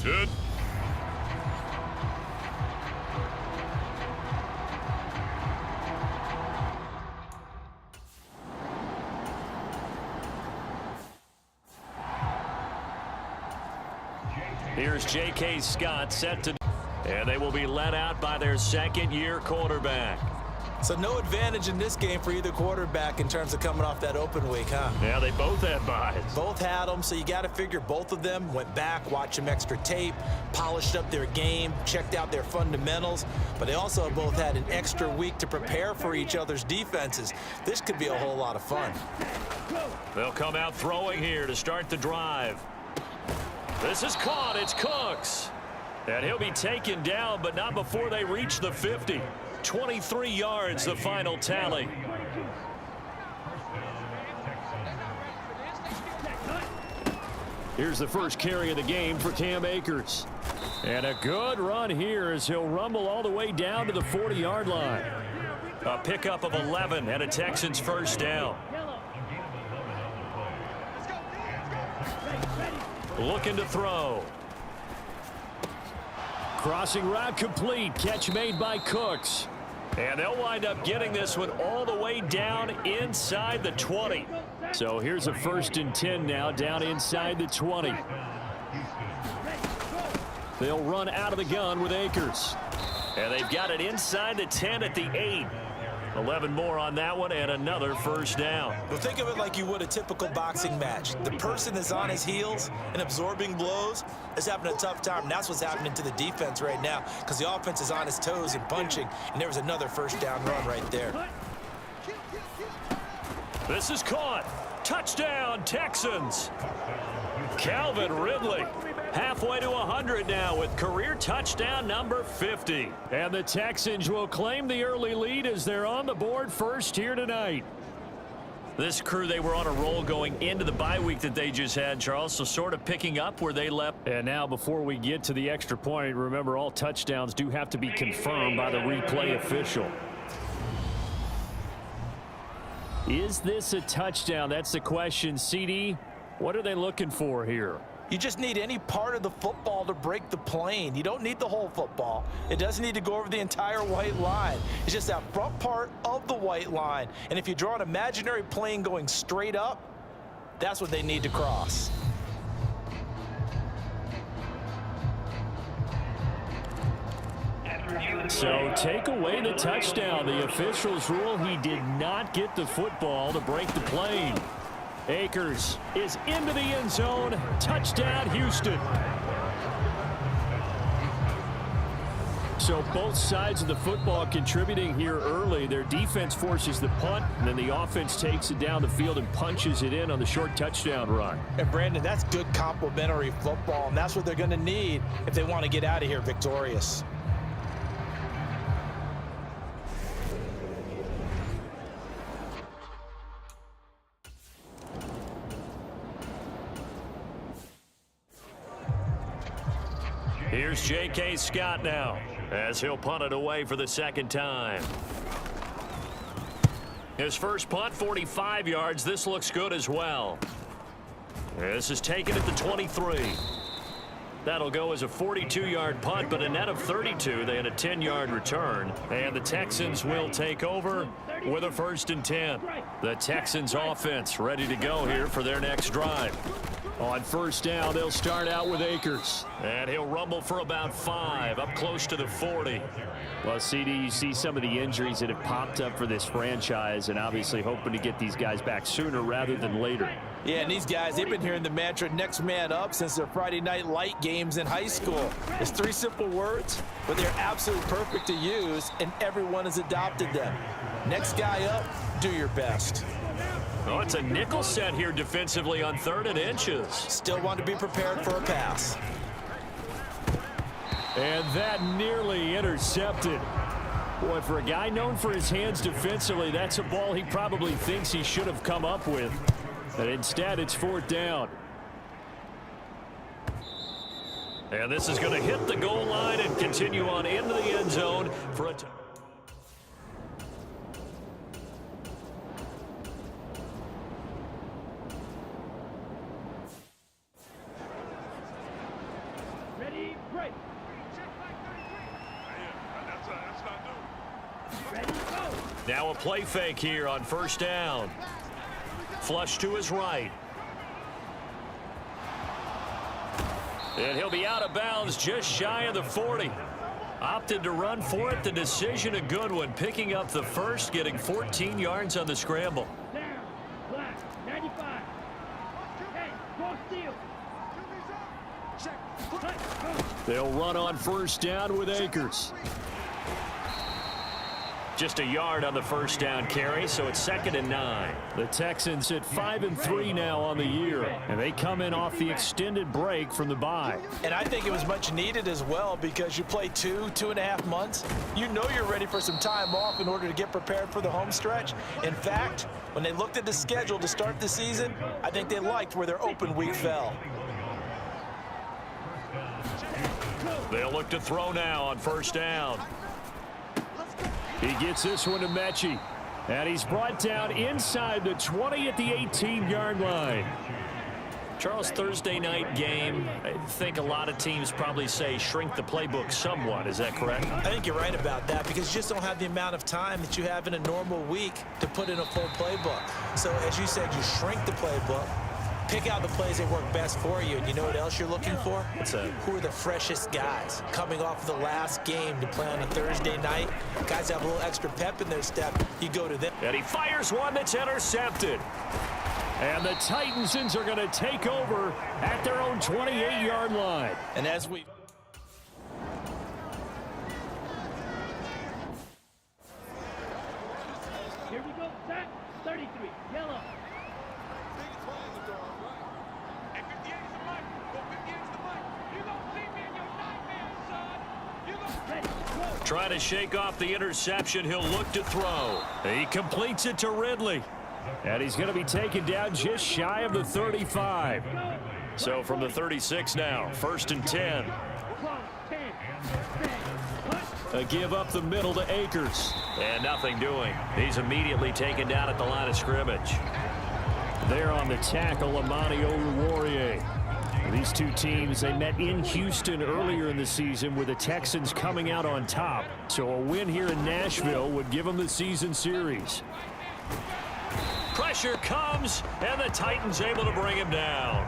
10. Here's J.K. Scott set to, and they will be let out by their second-year quarterback. So no advantage in this game for either quarterback in terms of coming off that open week, huh? Yeah, they both had buys. Both had them, so you got to figure both of them went back, watched some extra tape, polished up their game, checked out their fundamentals, but they also both had an extra week to prepare for each other's defenses. This could be a whole lot of fun. They'll come out throwing here to start the drive. This is caught. It's Cooks. And he'll be taken down, but not before they reach the 50. 23 yards, the final tally. Here's the first carry of the game for Cam Akers. And a good run here as he'll rumble all the way down to the 40-yard line. A pickup of 11 and a Texans first down. Looking to throw. Crossing route complete. Catch made by Cooks. And they'll wind up getting this one all the way down inside the 20. So here's a 1st and 10 now down inside the 20. They'll run out of the gun with Akers. And they've got it inside the 10 at the 8. 11 more on that one and another first down. Well, think of it like you would a typical boxing match. The person that's on his heels and absorbing blows is having a tough time. And that's what's happening to the defense right now because the offense is on his toes and punching. And there was another first down run right there. This is caught. Touchdown, Texans. Calvin Ridley. Halfway to 100 now with career touchdown number 50. And the Texans will claim the early lead as they're on the board first here tonight. This crew, they were on a roll going into the bye week that they just had, Charles, so sort of picking up where they left. And now before we get to the extra point, remember all touchdowns do have to be confirmed by the replay official. Is this a touchdown? That's the question. CD, what are they looking for here? You just need any part of the football to break the plane. You don't need the whole football. It doesn't need to go over the entire white line. It's just that front part of the white line. And if you draw an imaginary plane going straight up, that's what they need to cross. So take away the touchdown. The officials rule he did not get the football to break the plane. Akers is into the end zone. Touchdown, Houston. So both sides of the football contributing here early. Their defense forces the punt, and then the offense takes it down the field and punches it in on the short touchdown run. And Brandon, that's good complementary football, and that's what they're going to need if they want to get out of here victorious. Here's J.K. Scott now as he'll punt it away for the second time. His first punt, 45 yards. This looks good as well. This is taken at the 23. That'll go as a 42-yard punt, but a net of 32. They had a 10-yard return, and the Texans will take over with a 1st and 10. The Texans offense ready to go here for their next drive. On first down, they'll start out with Akers. And he'll rumble for about 5, up close to the 40. Well, CD, you see some of the injuries that have popped up for this franchise, and obviously hoping to get these guys back sooner rather than later. Yeah, and these guys, they've been hearing the mantra, next man up, since their Friday night light games in high school. It's 3 simple words, but they're absolutely perfect to use, and everyone has adopted them. Next guy up, do your best. Oh, it's a nickel set here defensively on 3rd and inches. Still want to be prepared for a pass. And that nearly intercepted. Boy, for a guy known for his hands defensively, that's a ball he probably thinks he should have come up with. But instead, it's 4th down. And this is going to hit the goal line and continue on into the end zone for a Break. Ready, go. Now a play fake here on first down. Flush to his right. And he'll be out of bounds just shy of the 40. Opted to run for it. The decision a good one. Picking up the first, getting 14 yards on the scramble. Down. Black. 95. Hey, go steal. They'll run on first down with Akers. Just a yard on the first down carry, so it's 2nd and 9. The Texans at 5-3 now on the year, and they come in off the extended break from the bye. And I think it was much needed as well because you play 2.5 months. You know you're ready for some time off in order to get prepared for the home stretch. In fact, when they looked at the schedule to start the season, I think they liked where their open week fell. They'll look to throw now on first down. He gets this one to Mechie. And he's brought down inside the 20 at the 18-yard line. Charles, Thursday night game, I think a lot of teams probably say shrink the playbook somewhat. Is that correct? I think you're right about that because you just don't have the amount of time that you have in a normal week to put in a full playbook. So as you said, you shrink the playbook. Pick out the plays that work best for you. And you know what else you're looking for? What's that? Who are the freshest guys coming off of the last game to play on a Thursday night? Guys have a little extra pep in their step. You go to them. And he fires one that's intercepted. And the Titans are going to take over at their own 28-yard line. And as we... Here we go. Set. 33. Yellow. Trying to shake off the interception. He'll look to throw. He completes it to Ridley. And he's going to be taken down just shy of the 35. So from the 36 now, 1st and 10. A give up the middle to Akers. And nothing doing. He's immediately taken down at the line of scrimmage. There on the tackle, Amani Oruwariye. These two teams, they met in Houston earlier in the season with the Texans coming out on top. So a win here in Nashville would give them the season series. Pressure comes, and the Titans able to bring him down.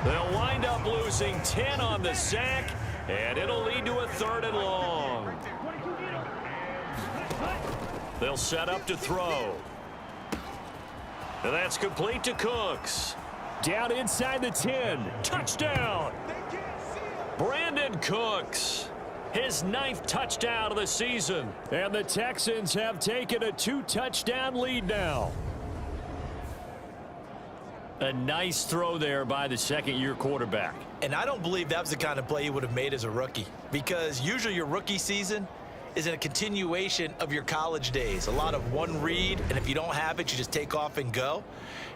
They'll wind up losing 10 on the sack, and it'll lead to a 3rd and long. They'll set up to throw. And that's complete to Cooks. Down inside the 10. Touchdown. Brandon Cooks. His 9th touchdown of the season. And the Texans have taken a 2-touchdown lead now. A nice throw there by the second-year quarterback. And I don't believe that was the kind of play he would have made as a rookie because usually your rookie season is a continuation of your college days. A lot of one read, and if you don't have it, you just take off and go.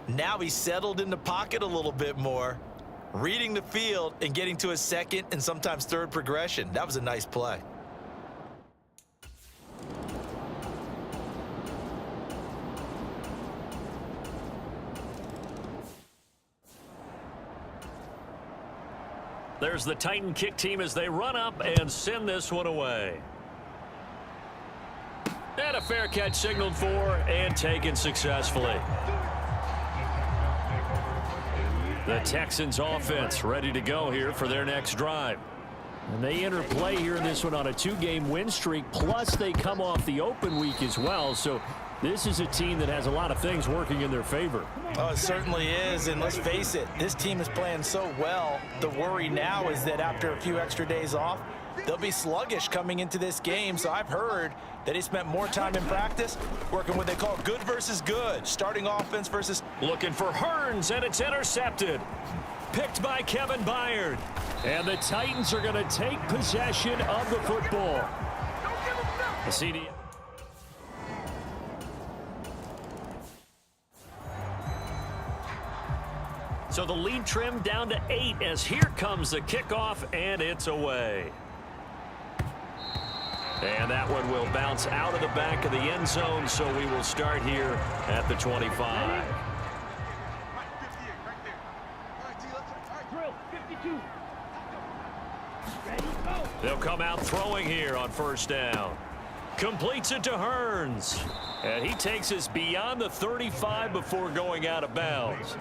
Now he's settled in the pocket a little bit more, reading the field and getting to his 2nd and sometimes 3rd progression. That was a nice play. There's the Titan kick team as they run up and send this one away. And a fair catch signaled for and taken successfully. The Texans offense ready to go here for their next drive. And they enter play here in this one on a 2-game win streak, plus they come off the open week as well. So this is a team that has a lot of things working in their favor. Oh, it certainly is, and let's face it, this team is playing so well. The worry now is that after a few extra days off, they'll be sluggish coming into this game. So I've heard that he spent more time in practice working what they call good versus good, starting offense versus... Looking for Hearns, and it's intercepted. Picked by Kevin Byard. And the Titans are going to take possession of the football. The CD. So the lead trimmed down to 8 as here comes the kickoff, and it's away. And that one will bounce out of the back of the end zone, so we will start here at the 25. Drill, 52. Ready, go. They'll come out throwing here on first down. Completes it to Hearns. And he takes us beyond the 35 before going out of bounds.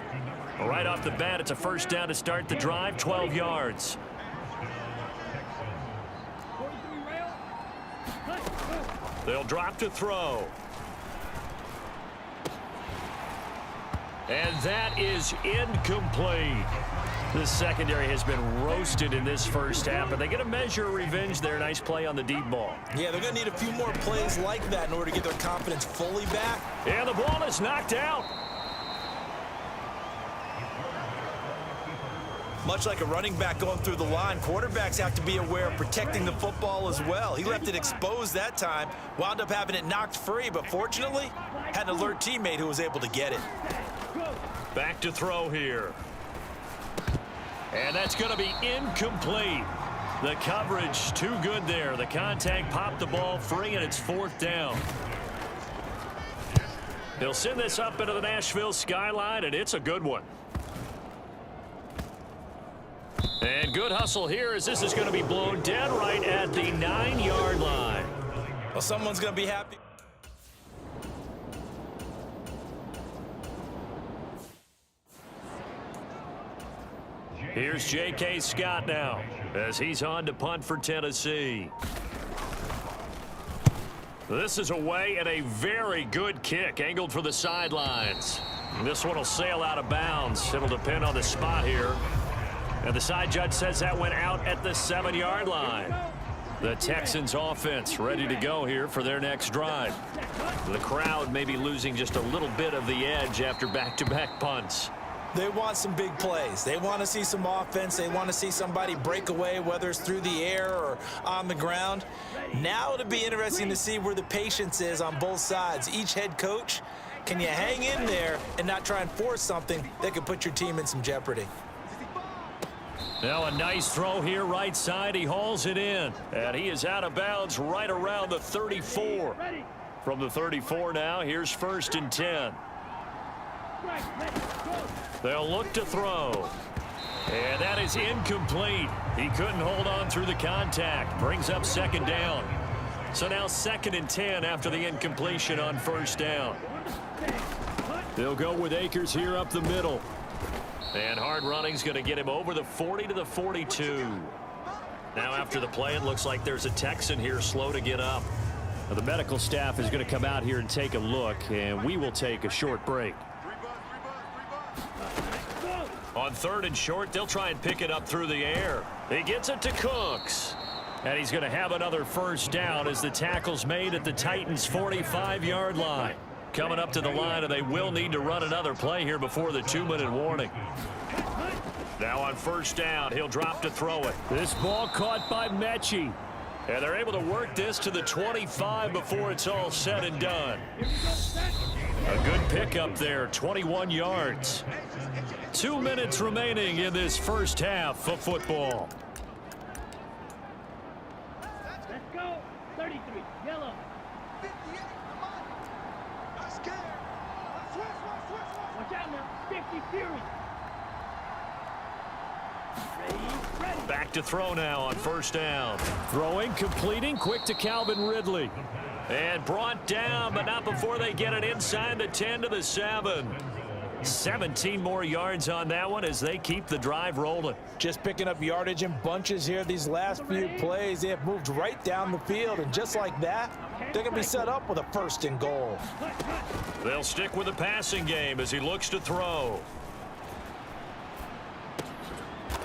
Right off the bat, it's a first down to start the drive, 12 yards. 43 rail. Cut, go. They'll drop to throw. And that is incomplete. The secondary has been roasted in this first half, but they get a measure of revenge there. Nice play on the deep ball. Yeah, they're going to need a few more plays like that in order to get their confidence fully back. And the ball is knocked out. Much like a running back going through the line, quarterbacks have to be aware of protecting the football as well. He left it exposed that time, wound up having it knocked free, but fortunately, had an alert teammate who was able to get it. Back to throw here. And that's going to be incomplete. The coverage too good there. The contact popped the ball free, and it's fourth down. He'll send this up into the Nashville skyline, and it's a good one. And good hustle here as this is going to be blown dead right at the 9-yard line. Well, someone's going to be happy. Here's J.K. Scott now as he's on to punt for Tennessee. This is away and a very good kick angled for the sidelines. This one will sail out of bounds. It'll depend on the spot here. And the side judge says that went out at the 7-yard line. The Texans offense ready to go here for their next drive. The crowd may be losing just a little bit of the edge after back-to-back punts. They want some big plays. They want to see some offense. They want to see somebody break away, whether it's through the air or on the ground. Now it'll be interesting to see where the patience is on both sides. Each head coach, can you hang in there and not try and force something that could put your team in some jeopardy? Now a nice throw here right side. He hauls it in. And he is out of bounds right around the 34. From the 34 now, here's 1st and 10. They'll look to throw. And that is incomplete. He couldn't hold on through the contact. Brings up 2nd down. So now 2nd and 10 after the incompletion on 1st down. They'll go with Akers here up the middle. And hard running's going to get him over the 40 to the 42. Now after the play, it looks like there's a Texan here slow to get up. Now, the medical staff is going to come out here and take a look, and we will take a short break. On 3rd and short, they'll try and pick it up through the air. He gets it to Cooks. And he's going to have another first down as the tackle's made at the Titans' 45-yard line. Coming up to the line, and they will need to run another play here before the 2-minute warning. Now on 1st down, he'll drop to throw it. This ball caught by Mechie. And they're able to work this to the 25 before it's all said and done. A good pickup there, 21 yards. 2 minutes remaining in this first half of football. Let's go. 33, yellow. Watch out now. 50 Fury. Ready. Back to throw now on 1st down. Throwing, completing, quick to Calvin Ridley. And brought down, but not before they get it inside the 10 to the 7. 17 more yards on that one as they keep the drive rolling. Just picking up yardage in bunches here these last few plays. They have moved right down the field, and just like that, they're going to be set up with a 1st and goal. They'll stick with the passing game as he looks to throw.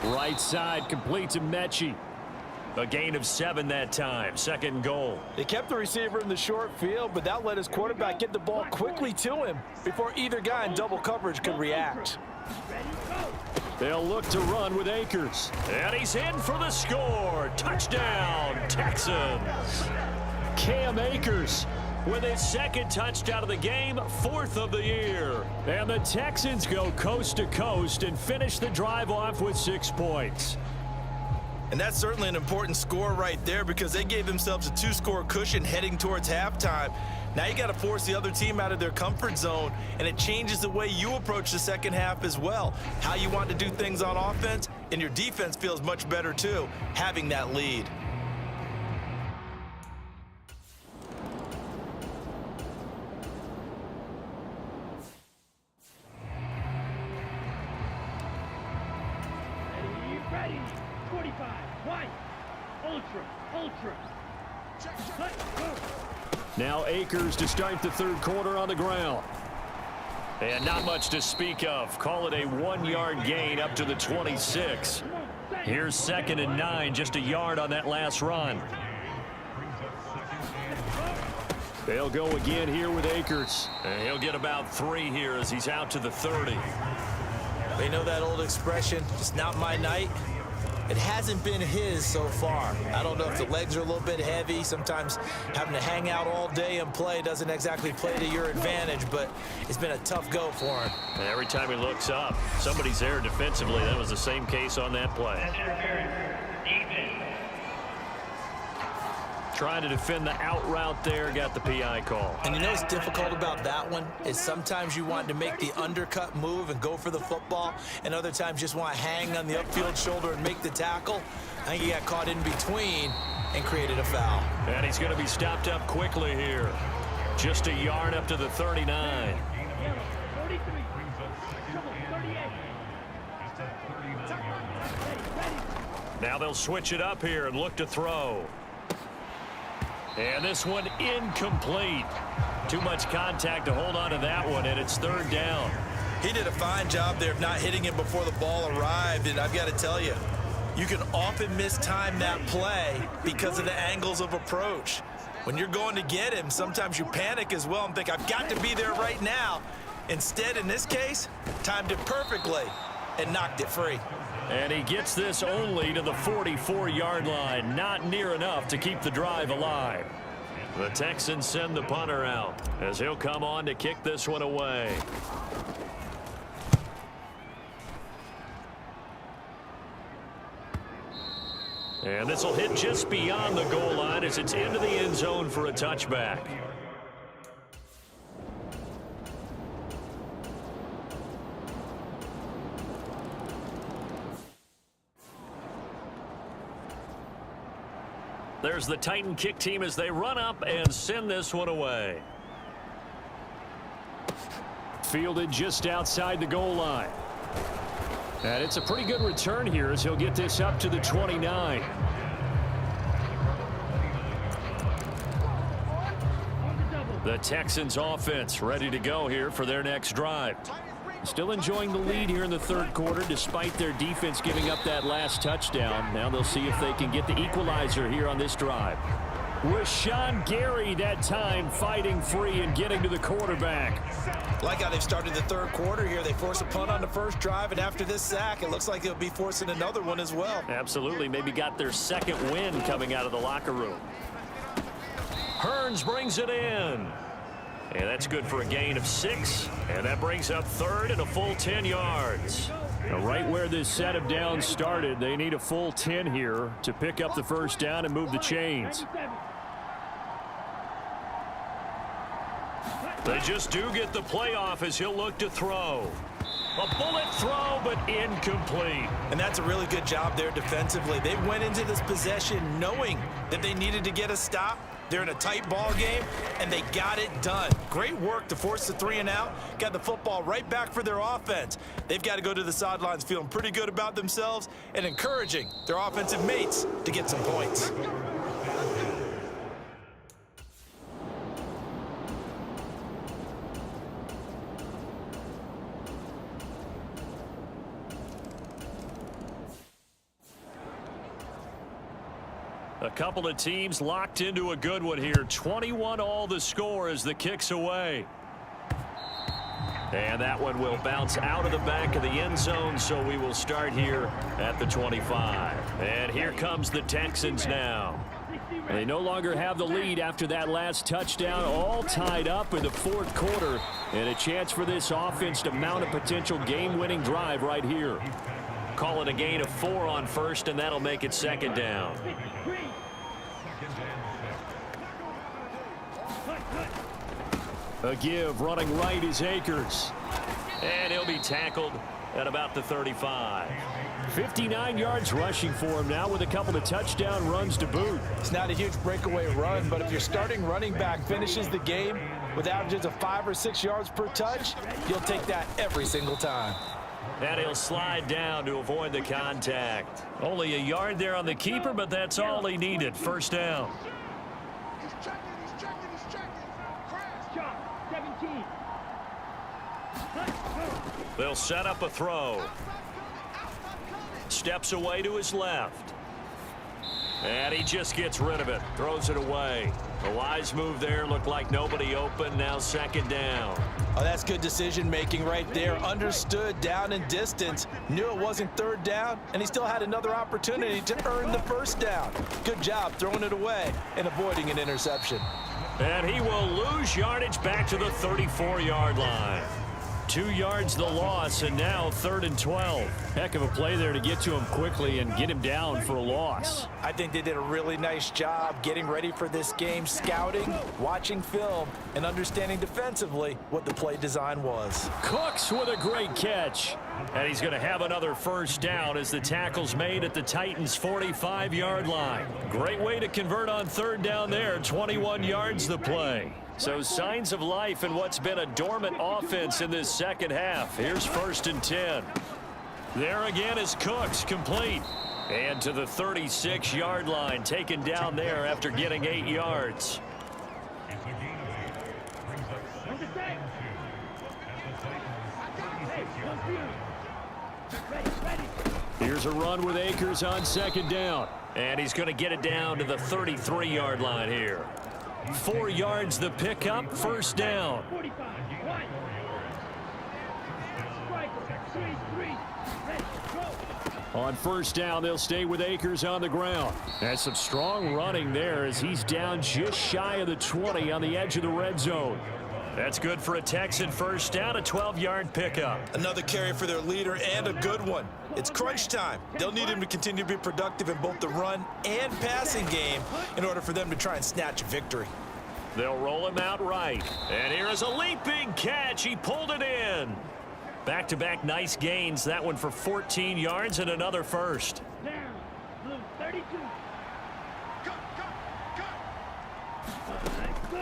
Right side completes to Mechie. A gain of 7 that time. 2nd and goal. They kept the receiver in the short field, but that let his quarterback get the ball quickly to him before either guy in double coverage could react. They'll look to run with Akers. And he's in for the score. Touchdown, Texans. Cam Akers with his 2nd touchdown of the game, 4th of the year. And the Texans go coast to coast and finish the drive off with 6 points. And that's certainly an important score right there because they gave themselves a 2-score cushion heading towards halftime. Now you got to force the other team out of their comfort zone, and it changes the way you approach the second half as well. How you want to do things on offense and your defense feels much better too, having that lead. Ready. 45. White. Ultra. Cut. Go. Now Akers to start the third quarter on the ground. And not much to speak of. Call it a 1-yard gain up to the 26. Here's 2nd and 9, just a yard on that last run. They'll go again here with Akers. And he'll get about 3 here as he's out to the 30. They know that old expression, it's not my night. It hasn't been his so far. I don't know if the legs are a little bit heavy. Sometimes having to hang out all day and play doesn't exactly play to your advantage, but it's been a tough go for him. And every time he looks up, somebody's there defensively. That was the same case on that play. Trying to defend the out route there, got the PI call. And you know what's difficult about that one is sometimes you want to make the undercut move and go for the football, and other times just want to hang on the upfield shoulder and make the tackle. I think he got caught in between and created a foul. And he's going to be stopped up quickly here. Just a yard up to the 39. 43. 38. Now they'll switch it up here and look to throw. And this one incomplete. Too much contact to hold on to that one, and it's 3rd down. He did a fine job there of not hitting him before the ball arrived, and I've got to tell you, you can often mistime that play because of the angles of approach. When you're going to get him, sometimes you panic as well and think, I've got to be there right now. Instead, in this case, timed it perfectly and knocked it free. And he gets this only to the 44-yard line. Not near enough to keep the drive alive. The Texans send the punter out as he'll come on to kick this one away. And this will hit just beyond the goal line as it's into the end zone for a touchback. There's the Titan kick team as they run up and send this one away. Fielded just outside the goal line. And it's a pretty good return here as he'll get this up to the 29. The Texans offense ready to go here for their next drive. Still enjoying the lead here in the third quarter despite their defense giving up that last touchdown. Now they'll see if they can get the equalizer here on this drive. Rashawn Gary that time fighting free and getting to the quarterback. Like how they've started the third quarter here. They force a punt on the first drive, and after this sack, it looks like they'll be forcing another one as well. Absolutely. Maybe got their second win coming out of the locker room. Hearns brings it in. And that's good for a gain of 6. And that brings up 3rd and a full 10 yards. Now right where this set of downs started, they need a full 10 here to pick up the first down and move the chains. They just do get the playoff as he'll look to throw. A bullet throw, but incomplete. And that's a really good job there defensively. They went into this possession knowing that they needed to get a stop. They're in a tight ball game, and they got it done. Great work to force the 3 and out. Got the football right back for their offense. They've got to go to the sidelines feeling pretty good about themselves and encouraging their offensive mates to get some points. A couple of teams locked into a good one here. 21 all the score as the kick's away. And that one will bounce out of the back of the end zone, so we will start here at the 25. And here comes the Texans now. They no longer have the lead after that last touchdown, all tied up in the fourth quarter, and a chance for this offense to mount a potential game-winning drive right here. Call it a gain of 4 on first, and that'll make it 2nd down. A give running right is Akers. And he'll be tackled at about the 35. 59 yards rushing for him now with a couple of touchdown runs to boot. It's not a huge breakaway run, but if your starting running back finishes the game with averages of 5 or 6 yards per touch, you'll take that every single time. And he'll slide down to avoid the contact. Only a yard there on the keeper, but that's all he needed. First down. He's checking. Chop, 17. They'll set up a throw. Steps away to his left. And he just gets rid of it. Throws it away. A wise move there. Looked like nobody open. Now second down. Oh, that's good decision-making right there. Understood down and distance. Knew it wasn't third down, and he still had another opportunity to earn the first down. Good job throwing it away and avoiding an interception. And he will lose yardage back to the 34-yard line. 2 yards the loss, and now 3rd and 12. Heck of a play there to get to him quickly and get him down for a loss. I think they did a really nice job getting ready for this game, scouting, watching film, and understanding defensively what the play design was. Cooks with a great catch. And he's going to have another first down as the tackle's made at the Titans' 45-yard line. Great way to convert on third down there. 21 yards the play. So signs of life in what's been a dormant offense in this second half. Here's 1st and 10. There again is Cooks, complete. And to the 36-yard line, taken down there after getting 8 yards. Here's a run with Akers on second down. And he's going to get it down to the 33-yard line here. 4 yards the pickup, first down. 45, one. Striker, 3, ready, go. On first down, they'll stay with Akers on the ground. That's some strong running there as he's down just shy of the 20 on the edge of the red zone. That's good for a Texan first down, a 12-yard pickup. Another carry for their leader and a good one. It's crunch time. They'll need him to continue to be productive in both the run and passing game in order for them to try and snatch a victory. They'll roll him out right. And here is a leaping catch. He pulled it in. Back-to-back nice gains. That one for 14 yards and another first. Down, blue, 32.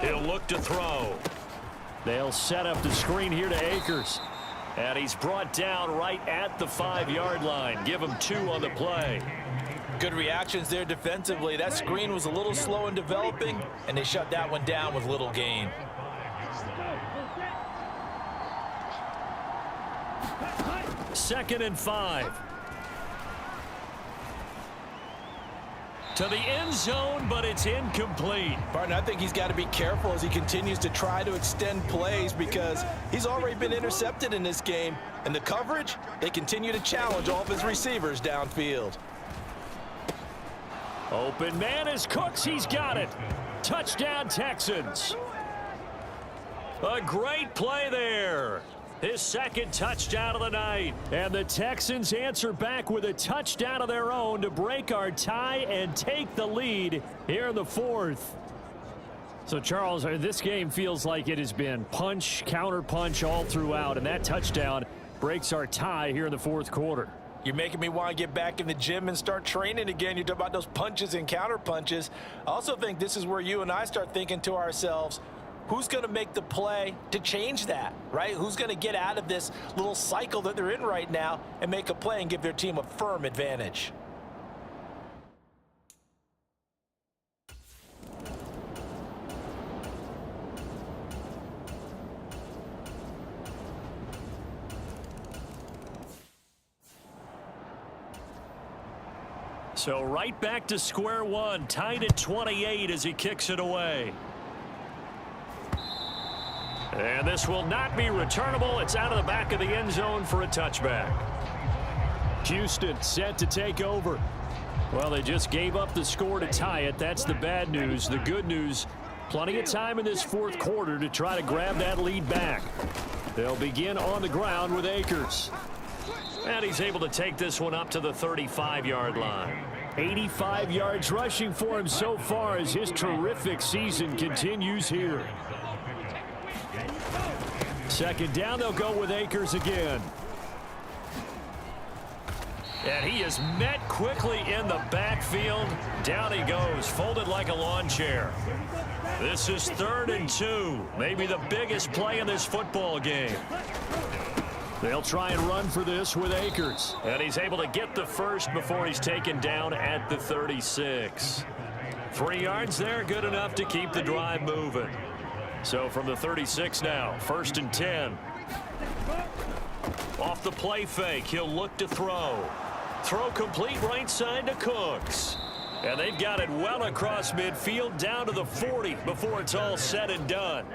He'll look to throw. They'll set up the screen here to Akers. And he's brought down right at the 5-yard line. Give him 2 on the play. Good reactions there defensively. That screen was a little slow in developing, and they shut that one down with little gain. 2nd and 5. To the end zone, but it's incomplete. Barton, I think he's got to be careful as he continues to try to extend plays because he's already been intercepted in this game. And the coverage, they continue to challenge all of his receivers downfield. Open man is Cooks. He's got it. Touchdown, Texans. A great play there. His 2nd touchdown of the night. And the Texans answer back with a touchdown of their own to break our tie and take the lead here in the 4th. So, Charles, this game feels like it has been punch, counter punch all throughout, and that touchdown breaks our tie here in the 4th quarter. You're making me want to get back in the gym and start training again. You're talking about those punches and counter punches. I also think this is where you and I start thinking to ourselves, who's going to make the play to change that, right? Who's going to get out of this little cycle that they're in right now and make a play and give their team a firm advantage? So right back to square one, tied at 28 as he kicks it away. And this will not be returnable. It's out of the back of the end zone for a touchback. Houston set to take over. Well, they just gave up the score to tie it. That's the bad news. The good news, plenty of time in this 4th quarter to try to grab that lead back. They'll begin on the ground with Akers. And he's able to take this one up to the 35-yard line. 85 yards rushing for him so far as his terrific season continues here. 2nd down, they'll go with Akers again. And he is met quickly in the backfield. Down he goes, folded like a lawn chair. This is 3rd and 2. Maybe the biggest play in this football game. They'll try and run for this with Akers. And he's able to get the first before he's taken down at the 36. 3 yards there, good enough to keep the drive moving. So from the 36 now, 1st and 10. Off the play fake, he'll look to throw. Throw complete right side to Cooks. And they've got it well across midfield down to the 40 before it's all said and done.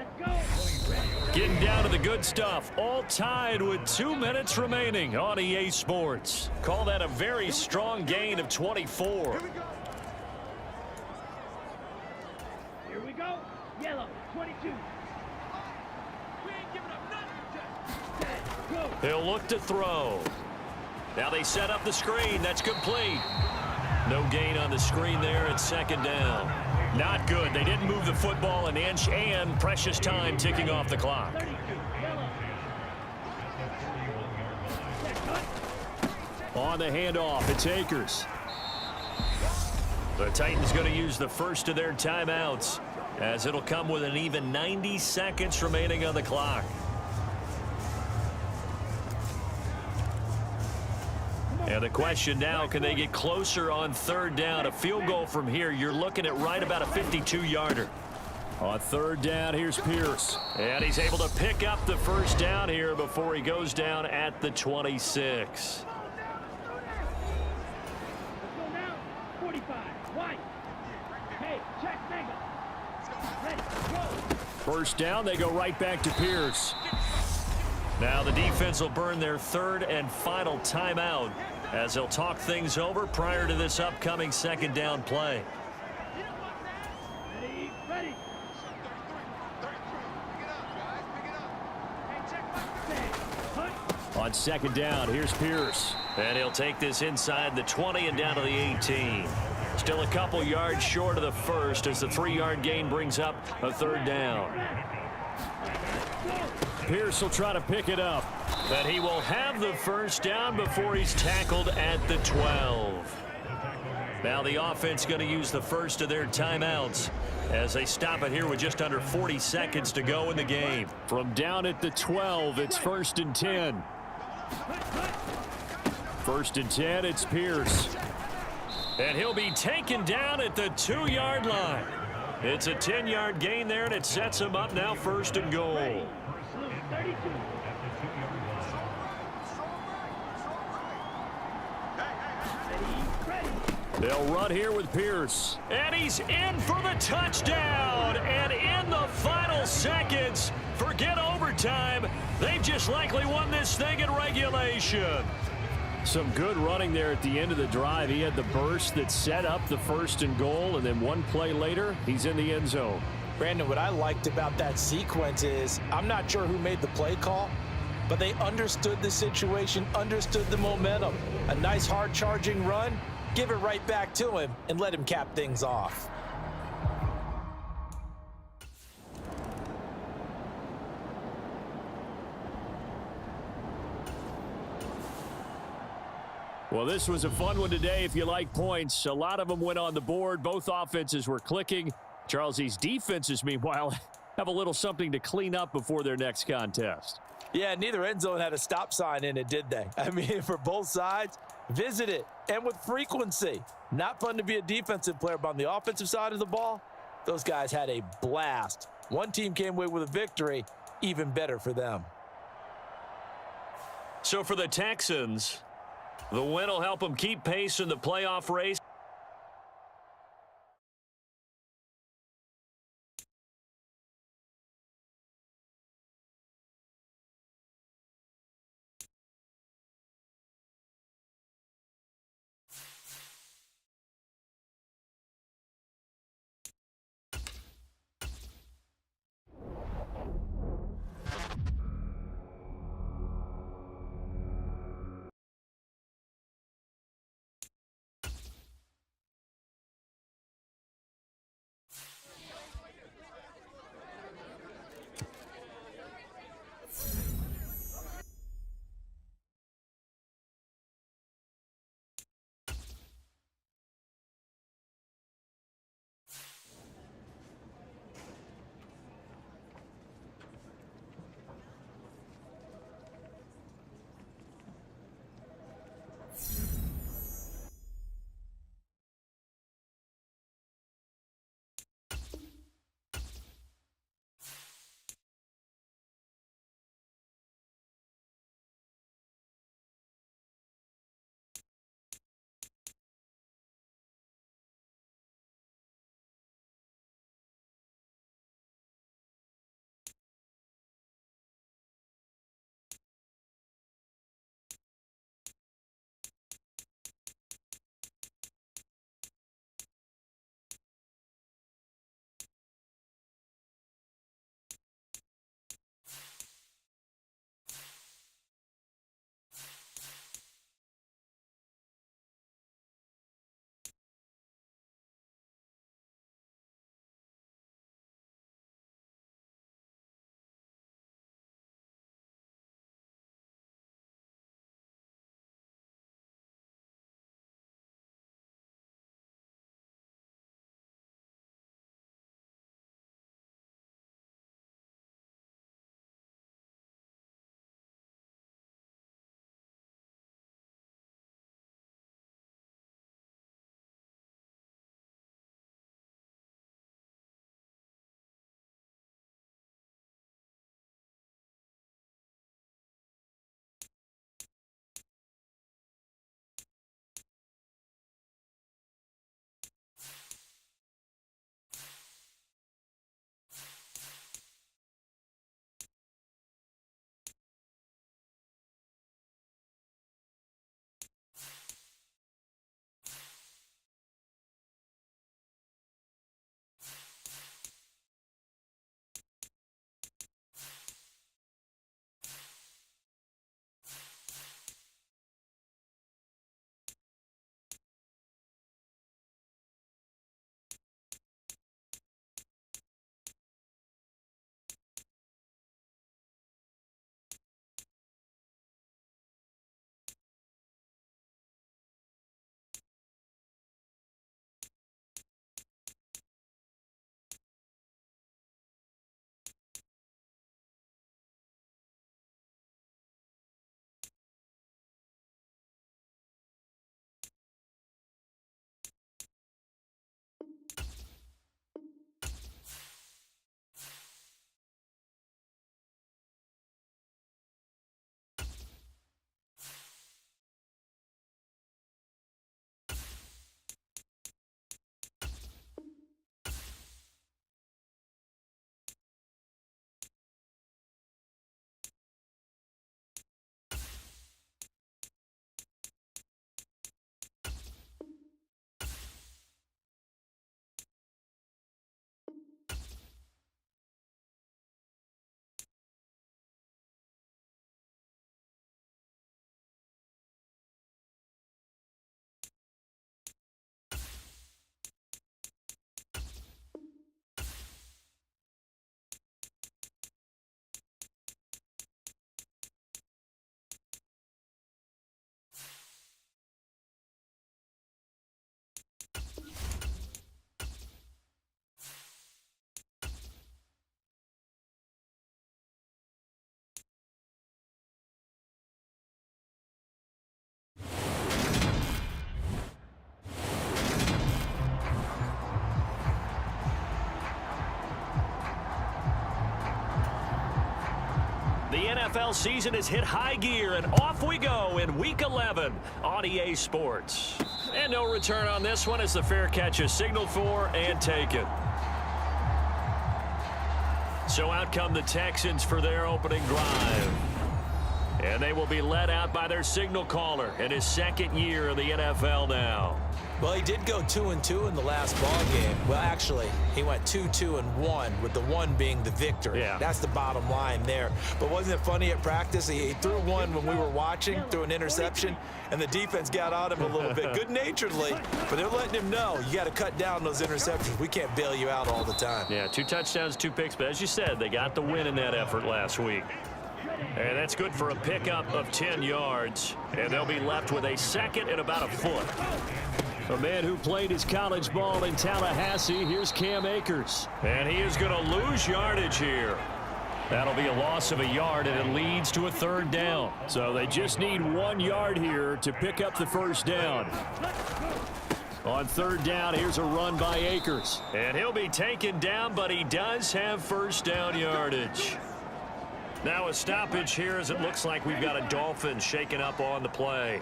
Getting down to the good stuff, all tied with 2 minutes remaining on EA Sports. Call that a very strong gain of 24. Here we go. Yellow, 22. We ain't giving up nothing. Go. He'll look to throw. Now they set up the screen. That's complete. No gain on the screen there at 2nd down. Not good. They didn't move the football an inch, and precious time ticking off the clock. 32. Yellow. On the handoff, it's Akers. The Titans going to use the first of their timeouts, as it'll come with an even 90 seconds remaining on the clock. And the question now, can they get closer on 3rd down? A field goal from here, you're looking at right about a 52-yarder. On 3rd down, here's Pierce. And he's able to pick up the first down here before he goes down at the 26. Let's go now. 45. White. Hey, check Mega. Ready, go. 1st down, they go right back to Pierce. Now the defense will burn their 3rd and final timeout as they'll talk things over prior to this upcoming 2nd down play. Ready, ready. On 2nd down, here's Pierce. And he'll take this inside the 20 and down to the 18. Still a couple yards short of the first as the 3-yard gain brings up a 3rd down. Pierce will try to pick it up. But he will have the first down before he's tackled at the 12. Now the offense going to use the first of their timeouts as they stop it here with just under 40 seconds to go in the game. From down at the 12, it's 1st and 10. 1st and 10, it's Pierce. And he'll be taken down at the 2-yard line. It's a 10-yard gain there, and it sets him up now 1st and goal. 32. They'll run here with Pierce. And he's in for the touchdown. And in the final seconds, forget overtime. They've just likely won this thing in regulation. Some good running there at the end of the drive. He had the burst that set up the 1st and goal, and then one play later, he's in the end zone. Brandon, what I liked about that sequence is I'm not sure who made the play call, but they understood the situation, understood the momentum. A nice hard-charging run, give it right back to him, and let him cap things off. Well, this was a fun one today if you like points. A lot of them went on the board. Both offenses were clicking. Charles, these defenses, meanwhile, have a little something to clean up before their next contest. Yeah, neither end zone had a stop sign in it, did they? I mean, for both sides, visit it, and with frequency. Not fun to be a defensive player, but on the offensive side of the ball, those guys had a blast. One team came away with a victory, even better for them. So for the Texans, the win will help them keep pace in the playoff race. NFL season has hit high gear, and off we go in Week 11 on EA Sports. And no return on this one as the fair catch is signaled for and taken. So out come the Texans for their opening drive. And they will be led out by their signal caller in his second year in the NFL now. Well, he did go 2-2 in the last ball game. Well, actually, he went 2-2-1, with the one being the victory. Yeah. That's the bottom line there. But wasn't it funny at practice? He threw one when we were watching, threw an interception, and the defense got on him a little bit, good-naturedly. But they're letting him know, you got to cut down those interceptions. We can't bail you out all the time. Yeah, 2 touchdowns, 2 picks. But as you said, they got the win in that effort last week. And that's good for a pickup of 10 yards. And they'll be left with a second and about a foot. A man who played his college ball in Tallahassee, here's Cam Akers. And he is going to lose yardage here. That'll be a loss of a yard, and it leads to a third down. So they just need 1 yard here to pick up the first down. On third down, here's a run by Akers. And he'll be taken down, but he does have first down yardage. Now a stoppage here as it looks like we've got a Dolphin shaken up on the play.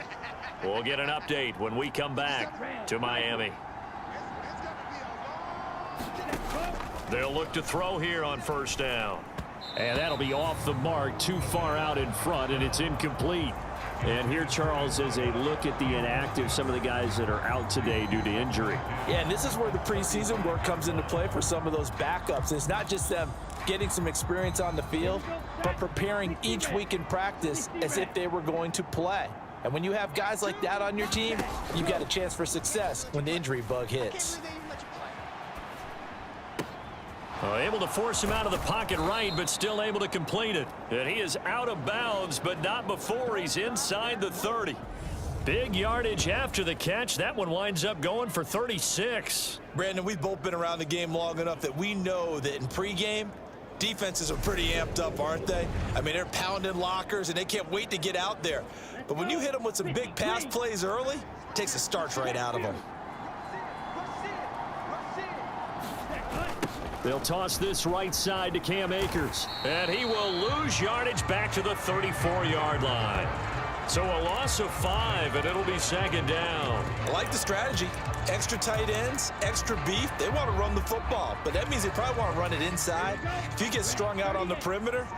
We'll get an update when we come back to Miami. They'll look to throw here on first down. And that'll be off the mark, too far out in front, and it's incomplete. And here, Charles, is a look at the inactive, some of the guys that are out today due to injury. Yeah, and this is where the preseason work comes into play for some of those backups. It's not just them getting some experience on the field, but preparing each week in practice as if they were going to play. And when you have guys like that on your team, you've got a chance for success when the injury bug hits. Able to force him out of the pocket right, but still able to complete it. And he is out of bounds, but not before he's inside the 30. Big yardage after the catch. That one winds up going for 36. Brandon, we've both been around the game long enough that we know that in pregame, defenses are pretty amped up, aren't they? I mean, they're pounding lockers, and they can't wait to get out there. But when you hit them with some big pass plays early, it takes the starch right out of them. They'll toss this right side to Cam Akers. And he will lose yardage back to the 34-yard line. So a loss of 5, and it'll be second down. I like the strategy. Extra tight ends, extra beef. They want to run the football, but that means they probably want to run it inside. If you get strung out on the perimeter,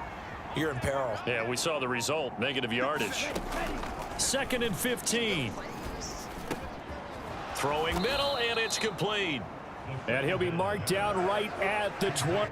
you're in peril. Yeah, we saw the result, negative yardage. Second and 15. Throwing middle, and it's complete. And he'll be marked down right at the 20.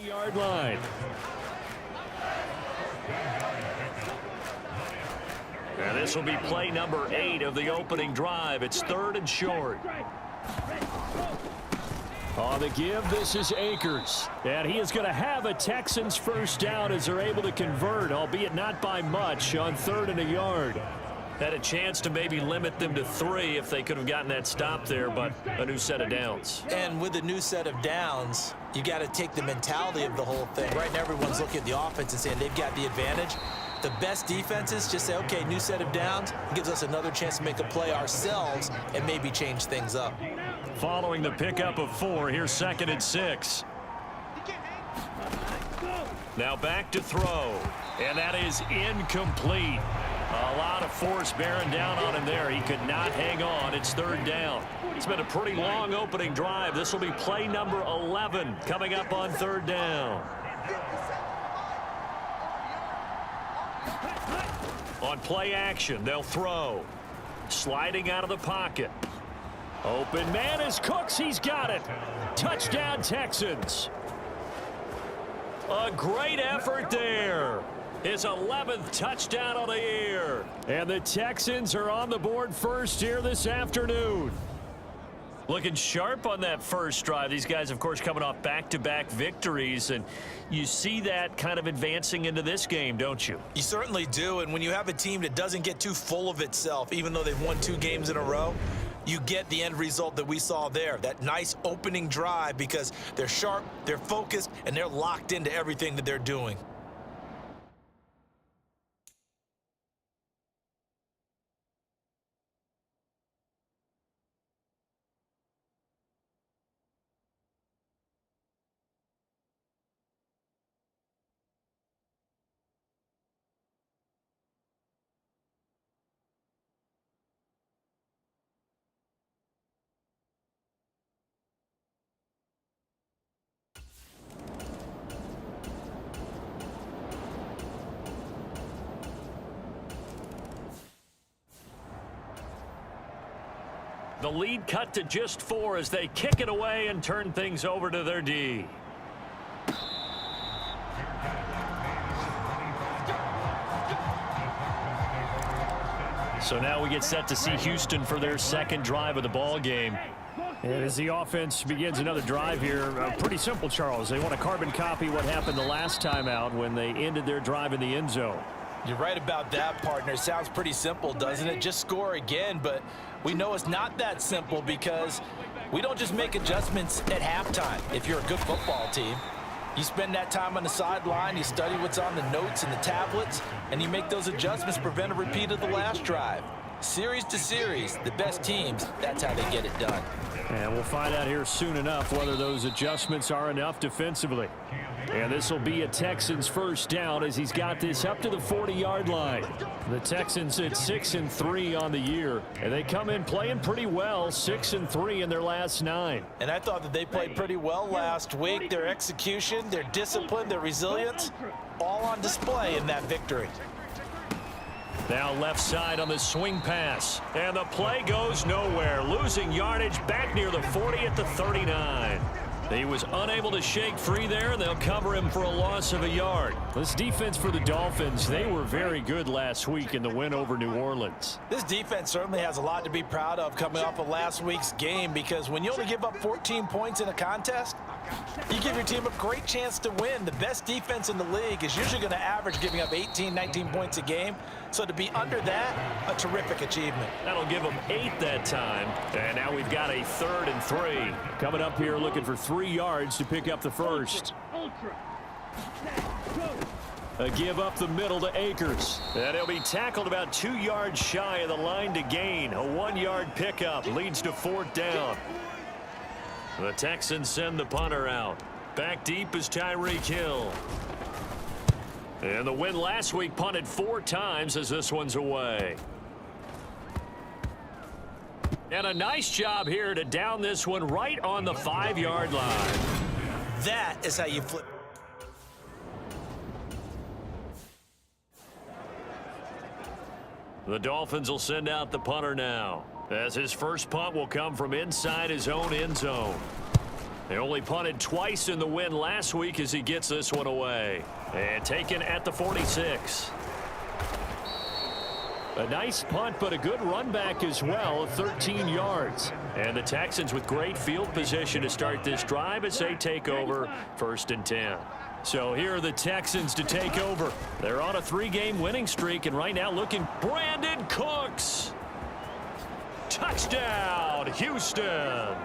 Yard line. And this will be play number 8 of the opening drive. It's third and short. On the give, this is Akers. And he is going to have a Texans first down as they're able to convert, albeit not by much, on third and a yard. Had a chance to maybe limit them to 3 if they could have gotten that stop there, but a new set of downs. And with a new set of downs, you got to take the mentality of the whole thing. Right now, everyone's looking at the offense and saying they've got the advantage. The best defenses just say, okay, new set of downs. It gives us another chance to make a play ourselves and maybe change things up. Following the pickup of 4, here's second and 6. Now back to throw, and that is incomplete. A lot of force bearing down on him there. He could not hang on. It's third down. It's been a pretty long opening drive. This will be play number 11 coming up on third down. On play action, they'll throw. Sliding out of the pocket. Open man is Cooks. He's got it. Touchdown, Texans. A great effort there. His 11th touchdown of the year. And the Texans are on the board first here this afternoon. Looking sharp on that first drive. These guys, of course, coming off back-to-back victories, and you see that kind of advancing into this game, don't you? You certainly do, and when you have a team that doesn't get too full of itself, even though they've won 2 games in a row, you get the end result that we saw there, that nice opening drive, because they're sharp, they're focused, and they're locked into everything that they're doing. The lead cut to just 4 as they kick it away and turn things over to their D. So now we get set to see Houston for their second drive of the ball game. And as the offense begins another drive here, pretty simple, Charles. They want to carbon copy what happened the last time out when they ended their drive in the end zone. You're right about that, partner. Sounds pretty simple, doesn't it? Just score again, but we know it's not that simple because we don't just make adjustments at halftime. If you're a good football team, you spend that time on the sideline, you study what's on the notes and the tablets, and you make those adjustments to prevent a repeat of the last drive. Series to series, the best teams, that's how they get it done. And we'll find out here soon enough whether those adjustments are enough defensively. And this will be a Texans first down as he's got this up to the 40-yard line. The Texans at 6-3 on the year, and they come in playing pretty well, 6-3 in their last 9. And I thought that they played pretty well last week. Their execution, their discipline, their resilience, all on display in that victory. Now left side on the swing pass, and the play goes nowhere, losing yardage back near the 40 at the 39. He was unable to shake free there, and they'll cover him for a loss of a yard. This defense for the Dolphins, they were very good last week in the win over New Orleans. This defense certainly has a lot to be proud of coming off of last week's game, because when you only give up 14 points in a contest, you give your team a great chance to win. The best defense in the league is usually going to average giving up 18, 19 points a game. So to be under that, a terrific achievement. That'll give them 8 that time. And now we've got a 3rd and 3. Coming up here looking for 3 yards to pick up the first. A give up the middle to Akers. And he'll be tackled about 2 yards shy of the line to gain. A 1-yard pickup leads to 4th down. The Texans send the punter out. Back deep is Tyreek Hill. And the win last week punted 4 times as this one's away. And a nice job here to down this one right on the 5-yard line. That is how you flip. The Dolphins will send out the punter now, as his first punt will come from inside his own end zone. They only punted twice in the win last week as he gets this one away. And taken at the 46. A nice punt, but a good run back as well, 13 yards. And the Texans with great field position to start this drive as they take over 1st and 10. So here are the Texans to take over. They're on a 3-game winning streak, and right now looking Brandon Cooks. Touchdown, Houston.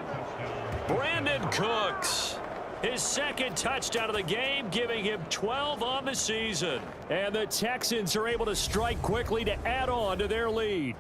Brandon Cooks. His 2nd touchdown of the game, giving him 12 on the season. And the Texans are able to strike quickly to add on to their lead.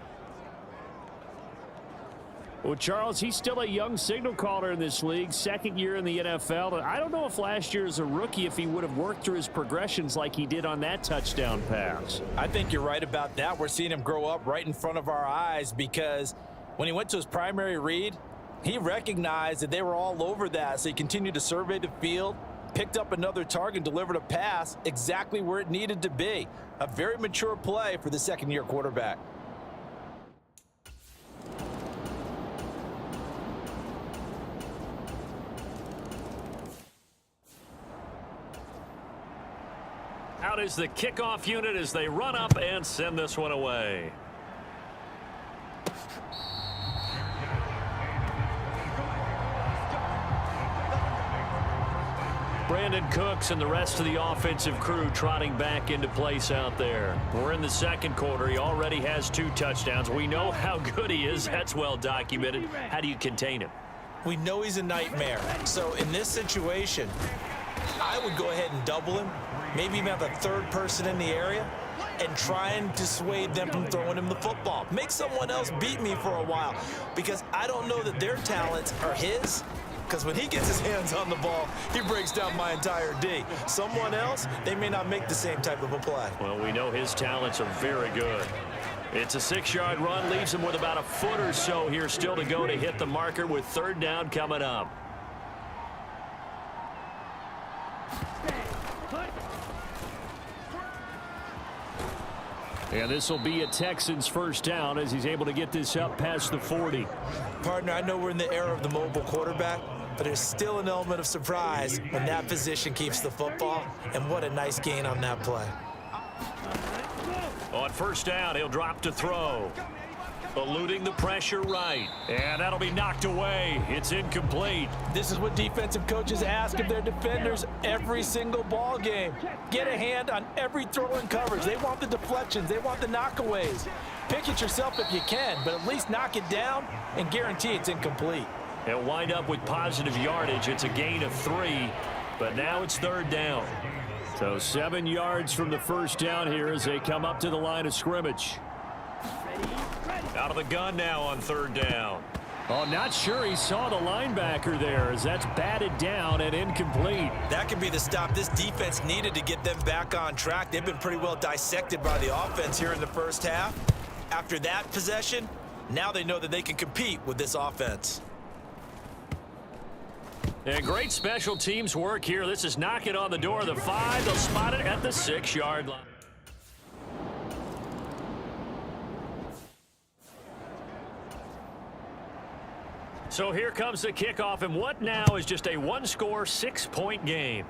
Well, Charles, he's still a young signal caller in this league, 2nd year in the NFL. I don't know if last year as a rookie, if he would have worked through his progressions like he did on that touchdown pass. I think you're right about that. We're seeing him grow up right in front of our eyes, because when he went to his primary read, he recognized that they were all over that, so he continued to survey the field, picked up another target, and delivered a pass exactly where it needed to be. A very mature play for the 2nd-year quarterback. Out is the kickoff unit as they run up and send this one away. Brandon Cooks and the rest of the offensive crew trotting back into place out there. We're in the second quarter. He already has 2 touchdowns. We know how good he is. That's well documented. How do you contain him? We know he's a nightmare. So in this situation, I would go ahead and double him, maybe even have a third person in the area, and try and dissuade them from throwing him the football. Make someone else beat me for a while, because I don't know that their talents are his, because when he gets his hands on the ball, he breaks down my entire D. Someone else, they may not make the same type of a play. Well, we know his talents are very good. It's a 6-yard run, leaves him with about a foot or so here still to go to hit the marker with 3rd down coming up. And this will be a Texans first down as he's able to get this up past the 40. Partner, I know we're in the era of the mobile quarterback, but there's still an element of surprise when that position keeps the football, and what a nice gain on that play. On 1st down, he'll drop to throw. Eluding the pressure right. And that'll be knocked away. It's incomplete. This is what defensive coaches ask of their defenders every single ball game. Get a hand on every throw in coverage. They want the deflections. They want the knockaways. Pick it yourself if you can, but at least knock it down and guarantee it's incomplete. They'll wind up with positive yardage. It's a gain of 3, but now it's 3rd down. So 7 yards from the first down here as they come up to the line of scrimmage. Out of the gun now on 3rd down. Oh, not sure he saw the linebacker there as that's batted down and incomplete. That could be the stop this defense needed to get them back on track. They've been pretty well dissected by the offense here in the first half. After that possession, now they know that they can compete with this offense. And great special teams work here. This is knocking on the door of the 5. They'll spot it at the 6-yard line. So here comes the kickoff, and what now is just a 1-score, 6-point game.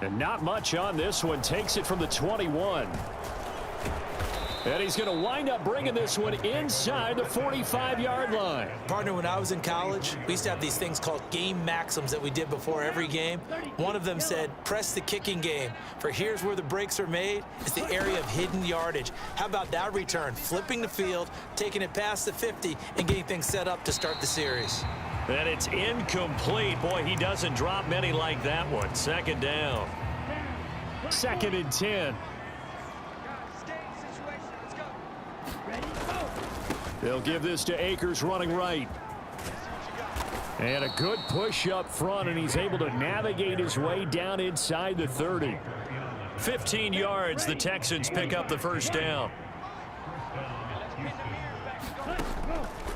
And not much on this one. Takes it from the 21. And he's going to wind up bringing this one inside the 45-yard line. Partner, when I was in college, we used to have these things called game maxims that we did before every game. One of them said, press the kicking game, for here's where the breaks are made. It's the area of hidden yardage. How about that return? Flipping the field, taking it past the 50, and getting things set up to start the series. And it's incomplete. Boy, he doesn't drop many like that one. 2nd down. 2nd and 10. They'll give this to Akers running right. And a good push up front, and he's able to navigate his way down inside the 30. 15 yards, the Texans pick up the 1st down.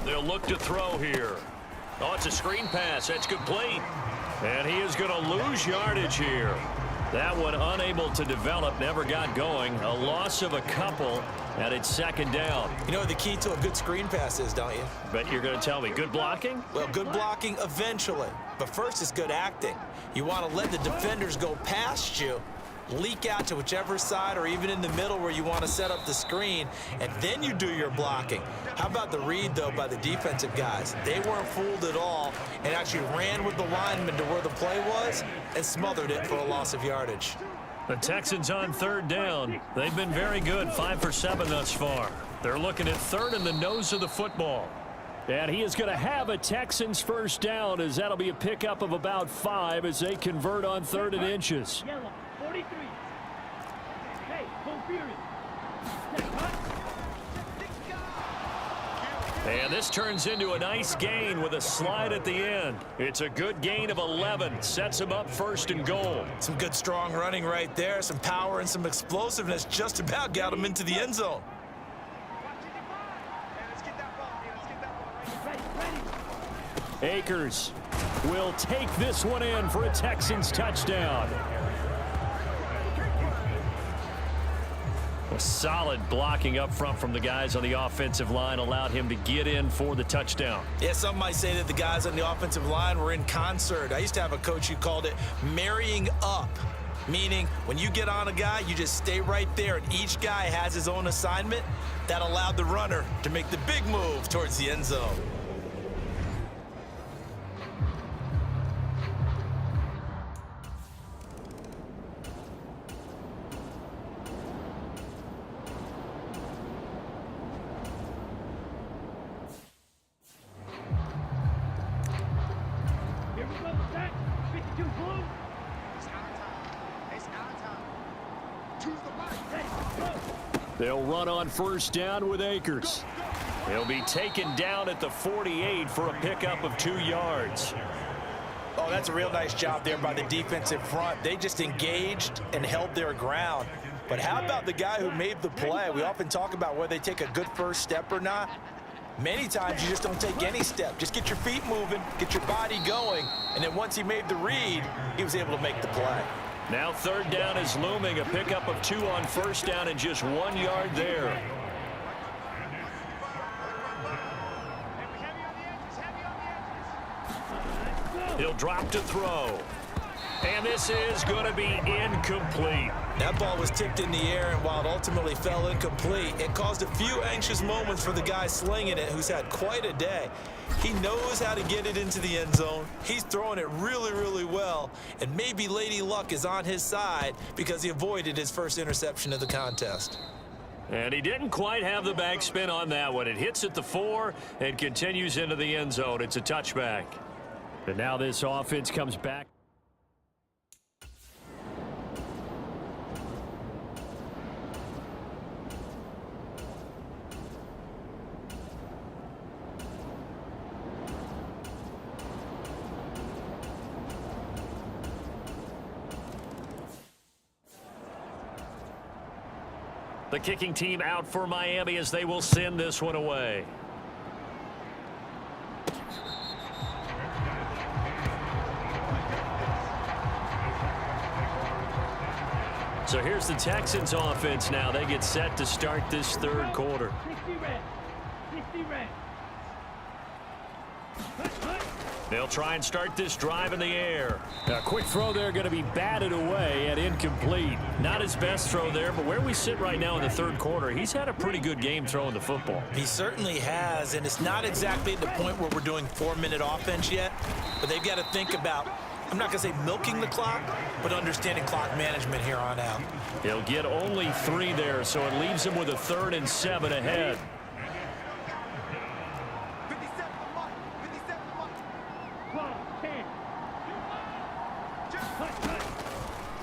They'll look to throw here. Oh, it's a screen pass. That's complete. And he is going to lose yardage here. That one unable to develop, never got going. A loss of a couple, and it's 2nd down. You know what the key to a good screen pass is, don't you? Bet you're going to tell me. Good blocking? Well, good blocking eventually. But first, it's good acting. You want to let the defenders go past you, leak out to whichever side or even in the middle where you want to set up the screen, and then you do your blocking. How about the read, though, by the defensive guys? They weren't fooled at all and actually ran with the lineman to where the play was and smothered it for a loss of yardage. The Texans on 3rd down. They've been very good, 5 for 7 thus far. They're looking at 3rd in the nose of the football. And he is going to have a Texans first down, as that'll be a pickup of about 5 as they convert on 3rd and inches. Yellow, 43. Hey, full fury. And this turns into a nice gain with a slide at the end. It's a good gain of 11. Sets him up 1st and goal. Some good strong running right there. Some power and some explosiveness just about got him into the end zone. Akers will take this one in for a Texans touchdown. Solid blocking up front from the guys on the offensive line allowed him to get in for the touchdown. Yeah, some might say that the guys on the offensive line were in concert. I used to have a coach who called it marrying up, meaning when you get on a guy, you just stay right there, and each guy has his own assignment. That allowed the runner to make the big move towards the end zone. They'll run on first down with Akers. He'll be taken down at the 48 for a pickup of 2 yards. Oh, that's a real nice job there by the defensive front. They just engaged and held their ground. But how about the guy who made the play? We often talk about whether they take a good first step or not. Many times you just don't take any step. Just get your feet moving, get your body going, and then once he made the read, he was able to make the play. Now third down is looming, a pickup of 2 on first down and just 1 yard there. He'll drop to throw. And this is going to be incomplete. That ball was tipped in the air, and while it ultimately fell incomplete, it caused a few anxious moments for the guy slinging it, who's had quite a day. He knows how to get it into the end zone. He's throwing it really, really well, and maybe Lady Luck is on his side because he avoided his first interception of the contest. And he didn't quite have the backspin on that one. It hits at the 4 and continues into the end zone. It's a touchback. And now this offense comes back. The kicking team out for Miami as they will send this one away. So here's the Texans offense now. They get set to start this third quarter. 60 red. 60 red. They'll try and start this drive in the air. A quick throw there going to be batted away and incomplete. Not his best throw there, but where we sit right now in the third quarter, he's had a pretty good game throwing the football. He certainly has, and it's not exactly at the point where we're doing 4-minute offense yet, but they've got to think about, I'm not going to say milking the clock, but understanding clock management here on out. He'll get only 3 there, so it leaves him with a 3rd and 7 ahead.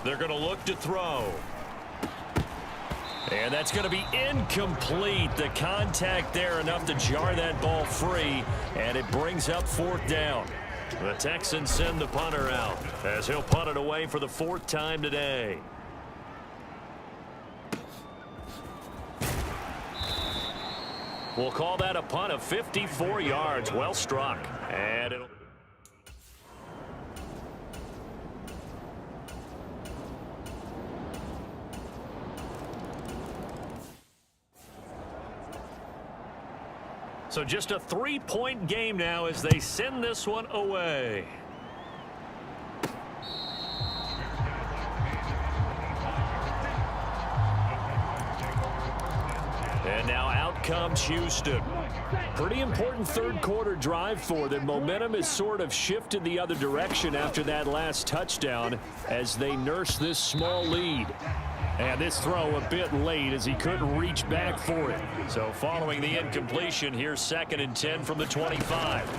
They're going to look to throw. And that's going to be incomplete. The contact there enough to jar that ball free, and it brings up 4th down. The Texans send the punter out as he'll punt it away for the 4th time today. We'll call that a punt of 54 yards. Well struck. And it'll... So just a 3-point game now as they send this one away. And now out comes Houston. Pretty important third quarter drive for them. Momentum has sort of shifted the other direction after that last touchdown as they nurse this small lead. And this throw a bit late as he couldn't reach back for it. So following the incompletion, here's 2nd and 10 from the 25.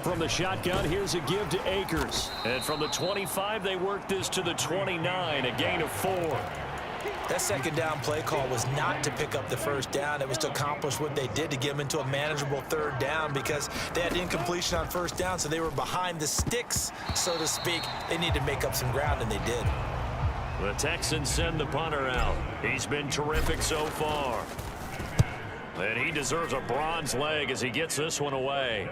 From the shotgun, here's a give to Akers. And from the 25, they work this to the 29, a gain of 4. That 2nd down play call was not to pick up the 1st down. It was to accomplish what they did to get them into a manageable 3rd down because they had incompletion on 1st down, so they were behind the sticks, so to speak. They needed to make up some ground, and they did. The Texans send the punter out. He's been terrific so far. And he deserves a bronze leg as he gets this one away.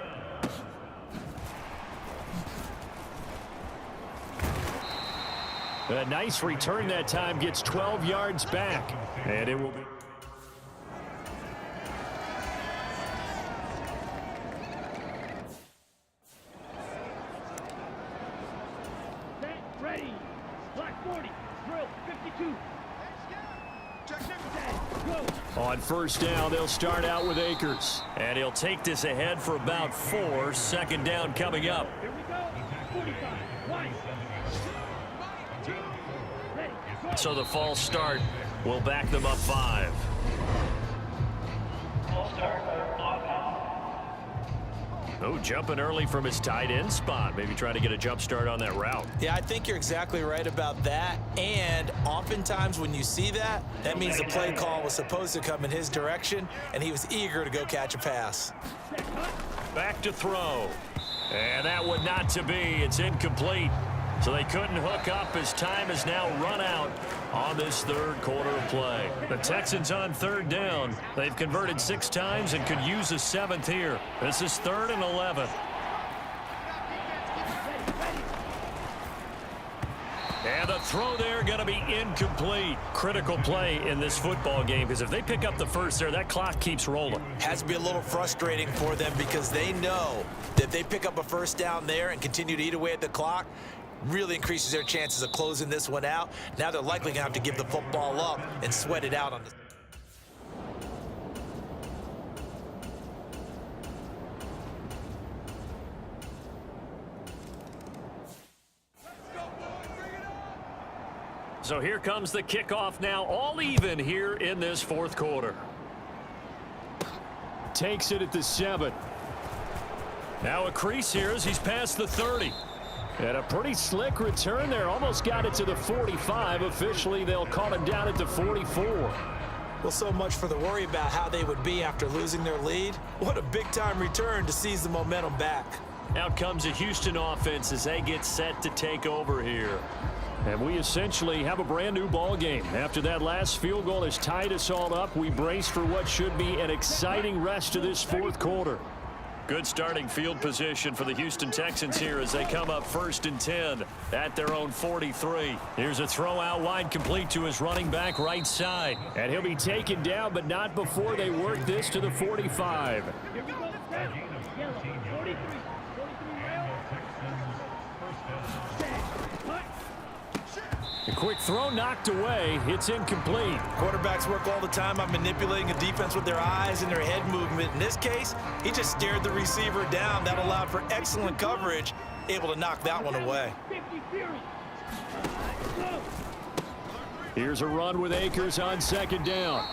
A nice return that time, gets 12 yards back. And it will be... Ready. Black 40. Drill 52. On 1st down, they'll start out with Akers. And he'll take this ahead for about 4. 2nd down coming up. Here we go. 45. Right. Ready. So the false start will back them up 5. Oh, jumping early from his tight end spot. Maybe trying to get a jump start on that route. Yeah, I think you're exactly right about that. And oftentimes when you see that, that means the play call was supposed to come in his direction, and he was eager to go catch a pass. Back to throw. And that would not to be. It's incomplete. So they couldn't hook up as time has now run out on this third quarter of play. The Texans on third down. They've converted 6 times and could use a 7th here. This is 3rd and 11. And the throw there going to be incomplete. Critical play in this football game because if they pick up the first there, that clock keeps rolling. Has to be a little frustrating for them because they know that if they pick up a first down there and continue to eat away at the clock, really increases their chances of closing this one out. Now they're likely going to have to give the football up and sweat it out on the... So here comes the kickoff now, all even here in this fourth quarter. Takes it at the 7. Now a crease here as he's past the 30. And a pretty slick return there. Almost got it to the 45. Officially, they'll call him down at the 44. Well, so much for the worry about how they would be after losing their lead. What a big-time return to seize the momentum back. Out comes a Houston offense as they get set to take over here. And we essentially have a brand new ball game. After that last field goal has tied us all up, we brace for what should be an exciting rest of this fourth quarter. Good starting field position for the Houston Texans here as they come up 1st and 10 at their own 43. Here's a throw out wide complete to his running back right side. And he'll be taken down, but not before they work this to the 45. Here we go. Yellow. 43. 43 A quick throw knocked away. It's incomplete. Quarterbacks work all the time on manipulating a defense with their eyes and their head movement. In this case, he just stared the receiver down. That allowed for excellent coverage, able to knock that one away. 50 Fury. Go. Here's a run with Akers on 2nd down.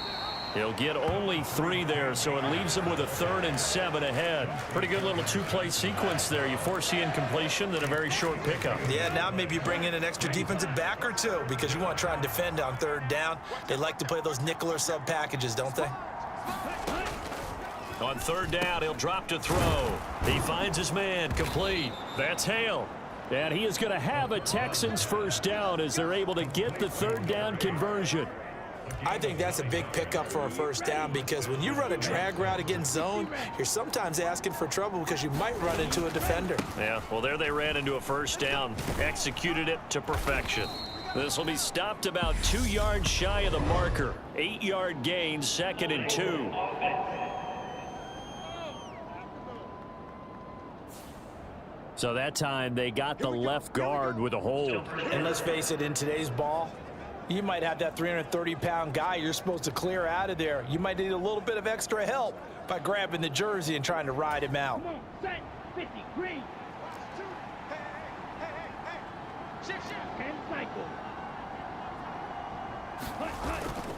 He'll get only 3 there, so it leaves him with a 3rd and 7 ahead. Pretty good little 2-play sequence there. You force the incompletion, then a very short pickup. Yeah, now maybe you bring in an extra defensive back or 2 because you want to try and defend on 3rd down. They like to play those nickel or sub packages, don't they? On 3rd down, he'll drop to throw. He finds his man, complete. That's Hale. And he is going to have a Texans first down as they're able to get the 3rd down conversion. I think that's a big pickup for a first down because when you run a drag route against zone, you're sometimes asking for trouble because you might run into a defender. Yeah, well, there they ran into a first down, executed it to perfection. This will be stopped about 2 yards shy of the marker. 8-yard gain, 2nd and 2. So that time they got the left guard with a hold. And let's face it, in today's ball, you might have that 330-pound guy you're supposed to clear out of there. You might need a little bit of extra help by grabbing the jersey and trying to ride him out. Come on. Set. 50 green. 10 cycle.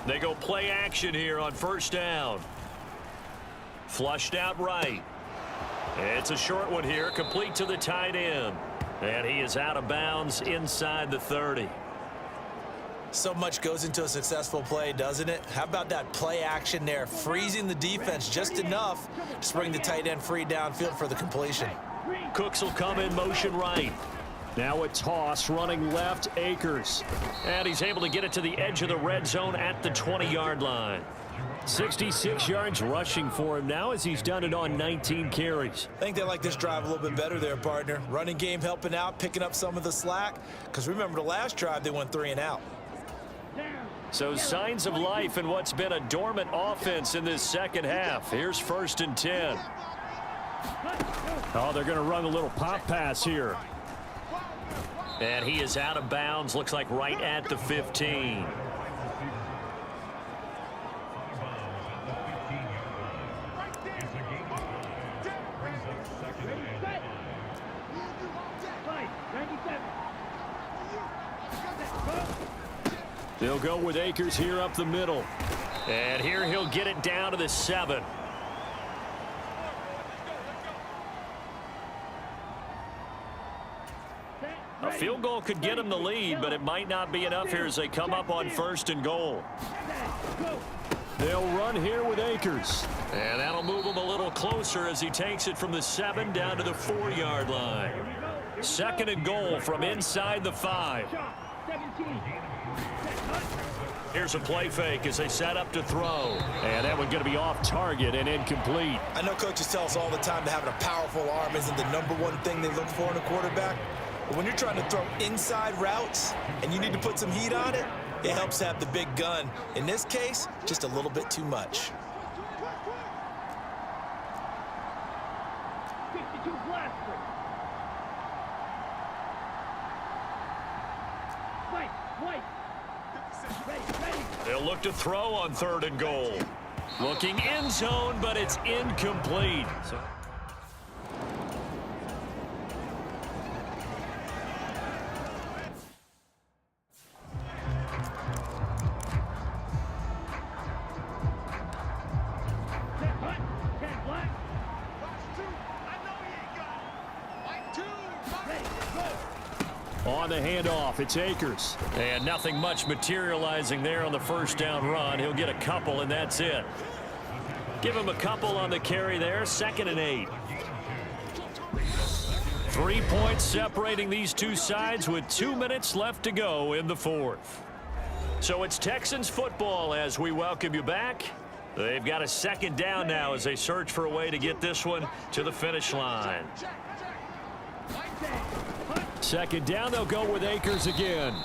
They go play action here on 1st down. Flushed out right. It's a short one here, complete to the tight end. And he is out of bounds inside the 30. So much goes into a successful play, doesn't it? How about that play action there, freezing the defense just enough to bring the tight end free downfield for the completion. Cooks will come in motion right. Now a toss running left, Akers. And he's able to get it to the edge of the red zone at the 20-yard line. 66 yards rushing for him now as he's done it on 19 carries. I think they like this drive a little bit better there, partner. Running game helping out, picking up some of the slack. Because remember the last drive, they went 3 and out. So signs of life in what's been a dormant offense in this second half. Here's 1st and 10. Oh, they're going to run a little pop pass here. And he is out of bounds, looks like right at the 15. They'll go with Akers here up the middle. And here he'll get it down to the 7. A field goal could get them the lead, but it might not be enough here as they come up on 1st and goal. They'll run here with Akers. And that'll move him a little closer as he takes it from the 7 down to the 4-yard line. 2nd and goal from inside the 5. Here's a play fake as they set up to throw. And that one's going to be off target and incomplete. I know coaches tell us all the time that having a powerful arm isn't the #1 thing they look for in a quarterback. But when you're trying to throw inside routes and you need to put some heat on it, it helps to have the big gun. In this case, just a little bit too much. 62 blaster. White. Ready. They'll look to throw on 3rd and goal. Looking end zone, but it's incomplete. On the handoff, it's Akers. And nothing much materializing there on the 1st down run. He'll get a couple, and that's it. Give him a couple on the carry there. 2nd and 8. 3 points separating these two sides with 2 minutes left to go in the 4th. So it's Texans football as we welcome you back. They've got a 2nd down now as they search for a way to get this one to the finish line. 2nd down, they'll go with Akers again.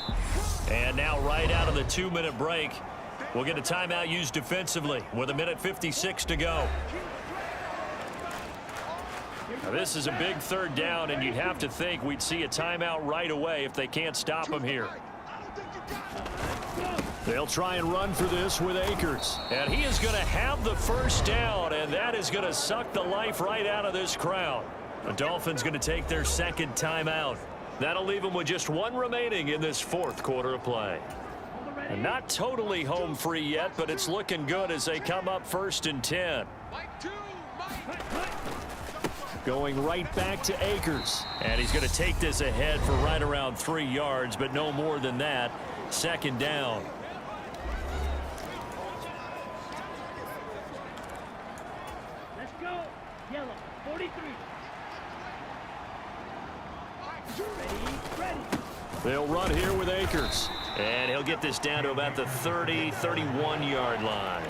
And now right out of the 2-minute break, we'll get a timeout used defensively with 1:56 to go. Now this is a big 3rd down, and you'd have to think we'd see a timeout right away if they can't stop him here. They'll try and run for this with Akers. And he is going to have the 1st down, and that is going to suck the life right out of this crowd. The Dolphins going to take their 2nd timeout. That'll leave them with just 1 remaining in this 4th quarter of play. And not totally home free yet, but it's looking good as they come up 1st and 10. Going right back to Akers. And he's going to take this ahead for right around 3 yards, but no more than that. 2nd down. Let's go. Yellow. 43. Ready. They'll run here with Akers. And he'll get this down to about the 30, 31-yard line.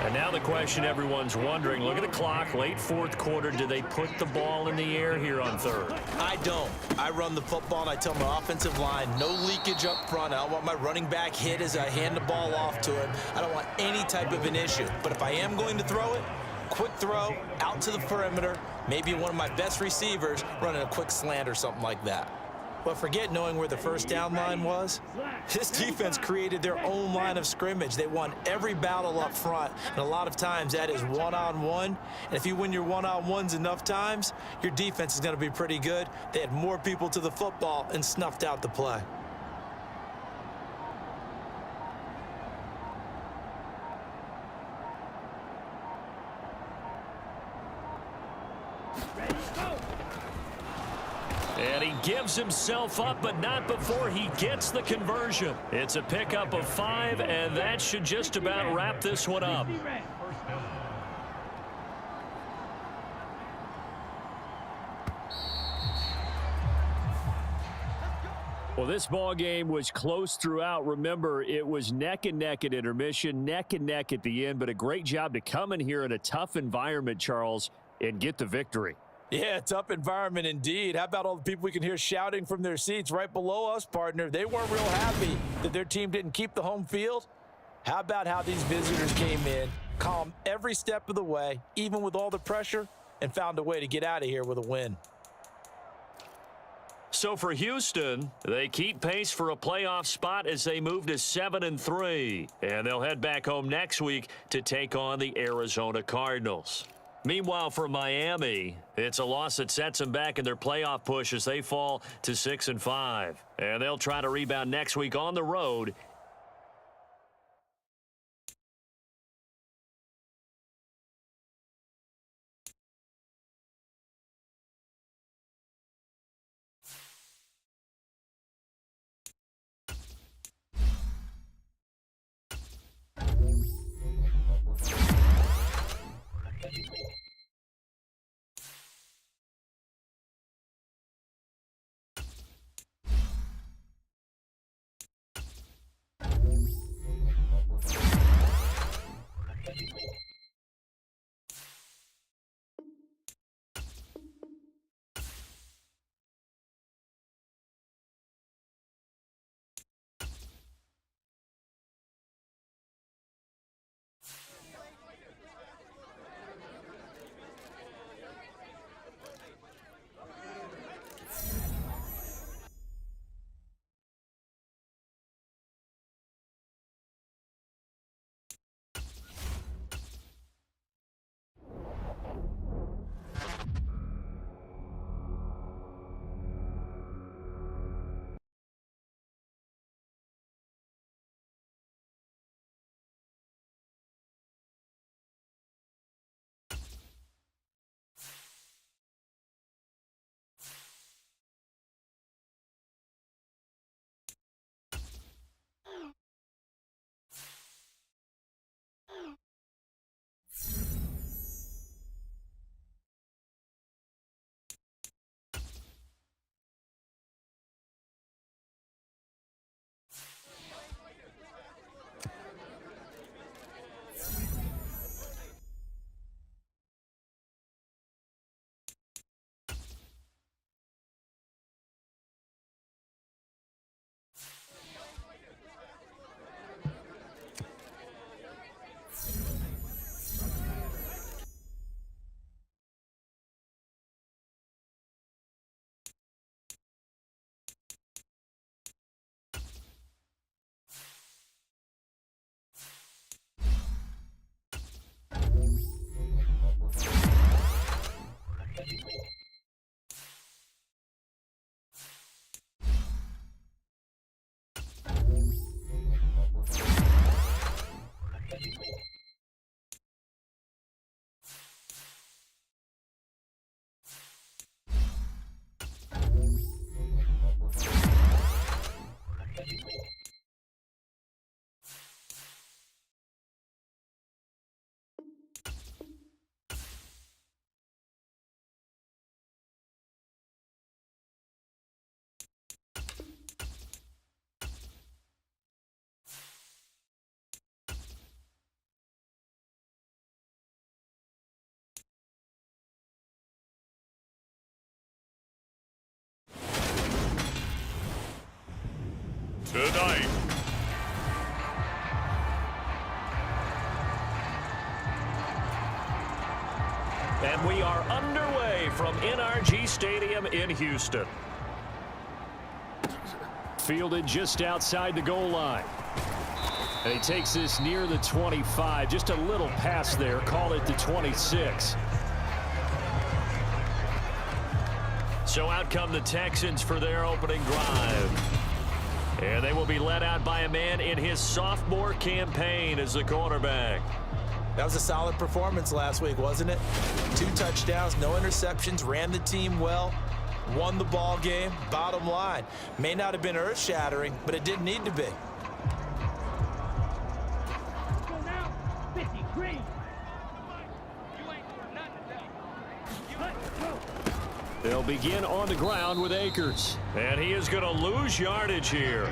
And now the question everyone's wondering, look at the clock, late 4th quarter, do they put the ball in the air here on 3rd? I don't. I run the football, and I tell my offensive line, no leakage up front. I don't want my running back hit as I hand the ball off to him. I don't want any type of an issue. But if I am going to throw it, quick throw, out to the perimeter, maybe one of my best receivers running a quick slant or something like that. But forget knowing where the 1st down line was. This defense created their own line of scrimmage. They won every battle up front, and a lot of times that is one-on-one. And if you win your one-on-ones enough times, your defense is going to be pretty good. They had more people to the football and snuffed out the play. And he gives himself up, but not before he gets the conversion. It's a pickup of 5, and that should just about wrap this one up. Well, this ball game was close throughout. Remember, it was neck and neck at intermission, neck and neck at the end, but a great job to come in here in a tough environment, Charles, and get the victory. Yeah, tough environment indeed. How about all the people we can hear shouting from their seats right below us, partner? They weren't real happy that their team didn't keep the home field. How about how these visitors came in, calm every step of the way, even with all the pressure, and found a way to get out of here with a win. So for Houston, they keep pace for a playoff spot as they move to 7-3. And they'll head back home next week to take on the Arizona Cardinals. Meanwhile, for Miami, it's a loss that sets them back in their playoff push as they fall to 6-5. And they'll try to rebound next week on the road and we are underway from NRG Stadium in Houston. Fielded just outside the goal line. And he takes this near the 25. Just a little pass there. Call it the 26. So out come the Texans for their opening drive. And they will be led out by a man in his sophomore campaign as the quarterback. That was a solid performance last week, wasn't it? 2 touchdowns, no interceptions, ran the team well, won the ball game. Bottom line, may not have been earth-shattering, but it didn't need to be. Go now. 53. They'll begin on the ground with Akers. And he is going to lose yardage here.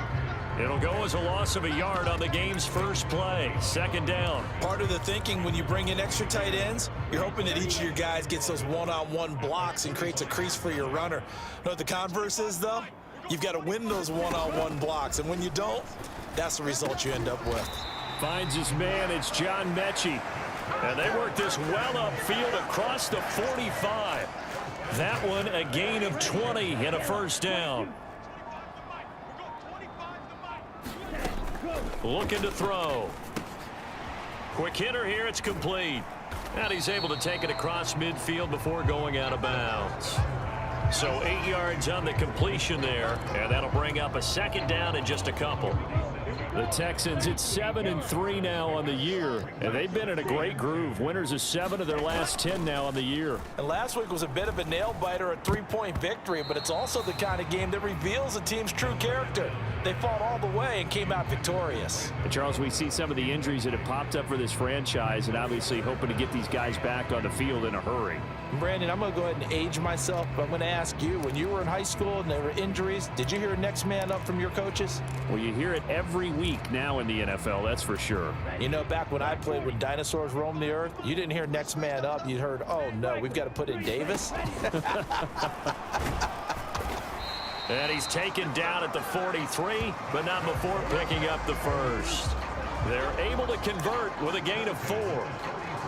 It'll go as a loss of a yard on the game's first play. Second down. Part of the thinking when you bring in extra tight ends, you're hoping that each of your guys gets those one-on-one blocks and creates a crease for your runner. You know what the converse is, though? You've got to win those one-on-one blocks, and when you don't, that's the result you end up with. Finds his man. It's John Mechie. And they work this well upfield across the 45. That one a gain of 20 and a first down. Looking to throw. Quick hitter here. It's complete. And he's able to take it across midfield before going out of bounds. So 8 yards on the completion there. And that'll bring up a second down in just a couple. The Texans, it's 7-3 now on the year, and they've been in a great groove. Winners of 7 of their last 10 now on the year. And last week was a bit of a nail-biter, a 3-point victory, but it's also the kind of game that reveals a team's true character. They fought all the way and came out victorious. And Charles, we see some of the injuries that have popped up for this franchise, and obviously hoping to get these guys back on the field in a hurry. Brandon, I'm going to go ahead and age myself, but I'm going to ask you, when you were in high school and there were injuries, did you hear next man up from your coaches? Well, you hear it every week now in the NFL, that's for sure. You know, back when I played when dinosaurs roamed the earth, you didn't hear next man up. You heard, oh, no, we've got to put in Davis. And he's taken down at the 43, but not before picking up the first. They're able to convert with a gain of 4.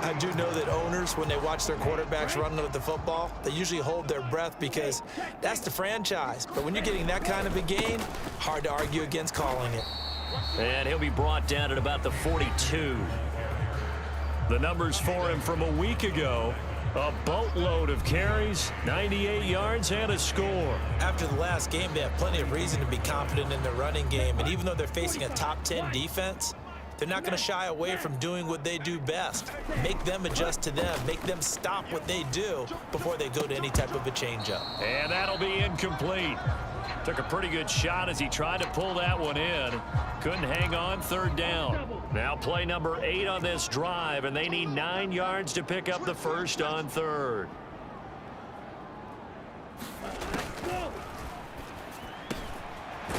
I do know that owners, when they watch their quarterbacks running with the football, they usually hold their breath because that's the franchise. But when you're getting that kind of a gain, hard to argue against calling it. And he'll be brought down at about the 42. The numbers for him from a week ago. A boatload of carries, 98 yards, and a score. After the last game, they have plenty of reason to be confident in their running game. And even though they're facing a top 10 defense, they're not going to shy away from doing what they do best. Make them adjust to them. Make them stop what they do before they go to any type of a changeup. And that'll be incomplete. Took a pretty good shot as he tried to pull that one in. Couldn't hang on. Third down. Now play number 8 on this drive, and they need 9 yards to pick up the first on third.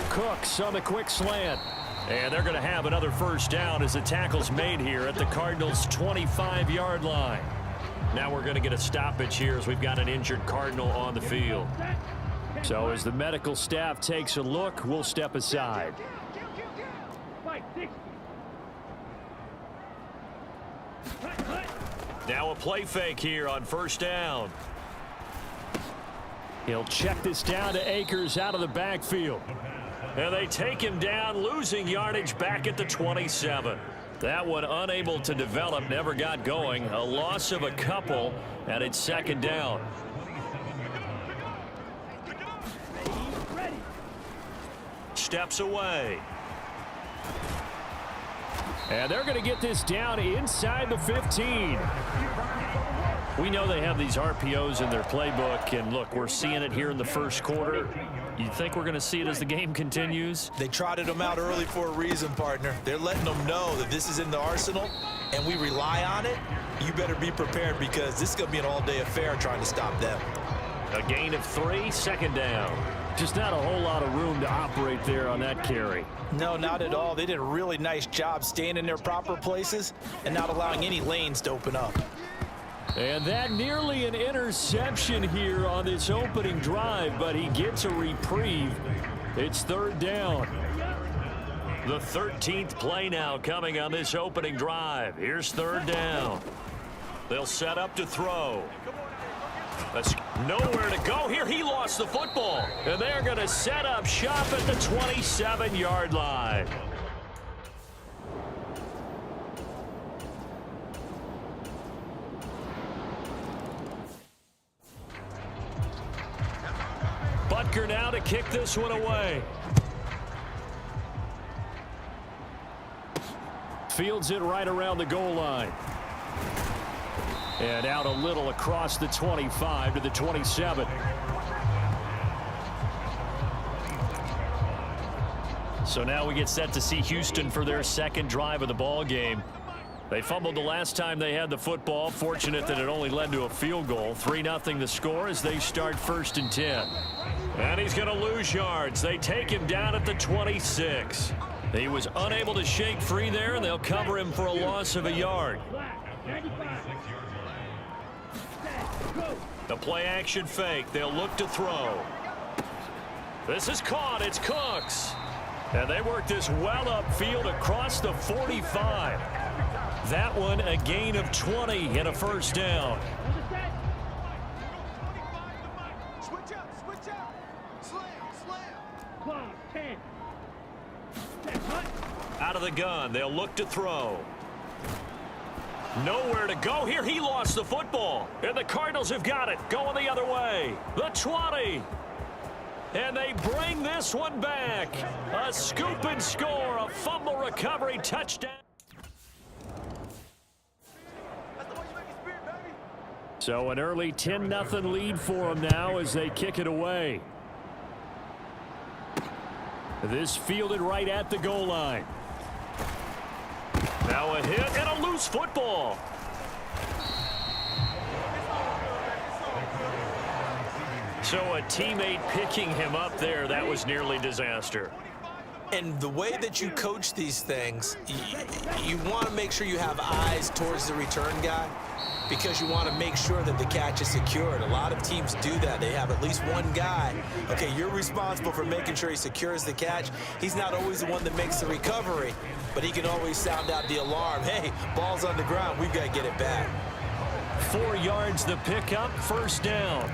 Cooks on the quick slant. And they're going to have another first down as the tackle's made here at the Cardinals' 25-yard line. Now we're going to get a stoppage here as we've got an injured Cardinal on the field. So as the medical staff takes a look, we'll step aside. Now a play fake here on first down. He'll check this down to Akers out of the backfield. And they take him down, losing yardage back at the 27. That one unable to develop, never got going. A loss of a couple, and it's second down. Steps away. And they're going to get this down inside the 15. We know they have these RPOs in their playbook, and look, we're seeing it here in the first quarter. You think we're going to see it as the game continues? They trotted them out early for a reason, partner. They're letting them know that this is in the arsenal, and we rely on it. You better be prepared because this is going to be an all-day affair trying to stop them. A gain of 3, second down. Just not a whole lot of room to operate there on that carry. No, not at all. They did a really nice job staying in their proper places and not allowing any lanes to open up. And that nearly an interception here on this opening drive, but he gets a reprieve. It's third down. The 13th play now coming on this opening drive. Here's third down. They'll set up to throw. That's nowhere to go here. He lost the football. And they're going to set up shop at the 27-yard line. Butker now to kick this one away. Fields it right around the goal line. And out a little across the 25 to the 27. So now we get set to see Houston for their second drive of the ball game. They fumbled the last time they had the football. Fortunate that it only led to a field goal. 3-0 the score as they start 1st and 10. And he's going to lose yards. They take him down at the 26. He was unable to shake free there, and they'll cover him for a loss of a yard. The play action fake. They'll look to throw. This is caught. It's Cooks. And they work this well upfield across the 45. That one a gain of 20 and a first down. Switch out. Slam. 10. Out of the gun. They'll look to throw. Nowhere to go here. He lost the football. And the Cardinals have got it. Going the other way. The 20. And they bring this one back. A scoop and score. A fumble recovery touchdown. So an early 10-0 lead for them now as they kick it away. This fielded right at the goal line. Now a hit and a loose football. So a teammate picking him up there, that was nearly disaster. And the way that you coach these things, you want to make sure you have eyes towards the return guy because you want to make sure that the catch is secured. A lot of teams do that. They have at least one guy. Okay, you're responsible for making sure he secures the catch. He's not always the one that makes the recovery, but he can always sound out the alarm. Hey, ball's on the ground. We've got to get it back. 4 yards the pickup, first down.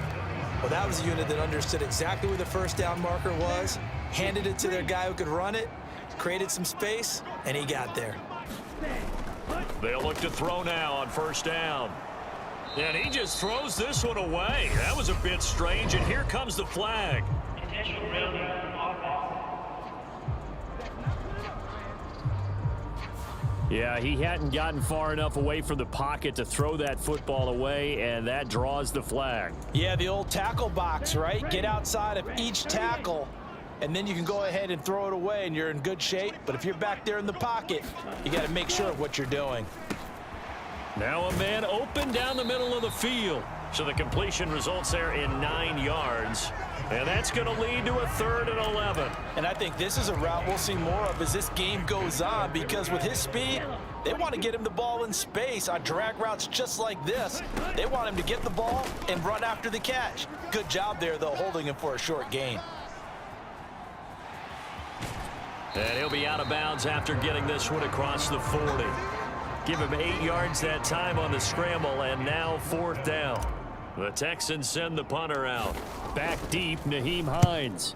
Well, that was a unit that understood exactly where the first down marker was, handed it to their guy who could run it, created some space, and he got there. They'll look to throw now on first down. And he just throws this one away. That was a bit strange, and here comes the flag. Yeah, he hadn't gotten far enough away from the pocket to throw that football away, and that draws the flag. Yeah, the old tackle box, right? Get outside of each tackle, and then you can go ahead and throw it away, and you're in good shape. But if you're back there in the pocket, you got to make sure of what you're doing. Now a man open down the middle of the field. So the completion results there in 9 yards. And that's going to lead to a 3rd and 11. And I think this is a route we'll see more of as this game goes on, because with his speed, they want to get him the ball in space on drag routes just like this. They want him to get the ball and run after the catch. Good job there, though, holding him for a short gain. And he'll be out of bounds after getting this one across the 40. Give him 8 yards that time on the scramble, and now 4th down. The Texans send the punter out. Back deep, Nyheim Hines.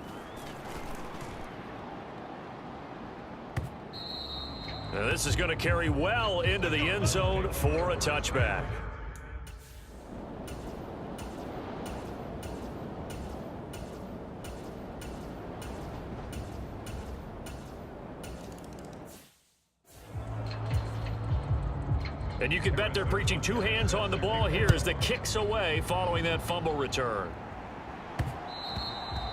Now this is going to carry well into the end zone for a touchback. And you can bet they're preaching 2 hands on the ball here as the kick's away following that fumble return.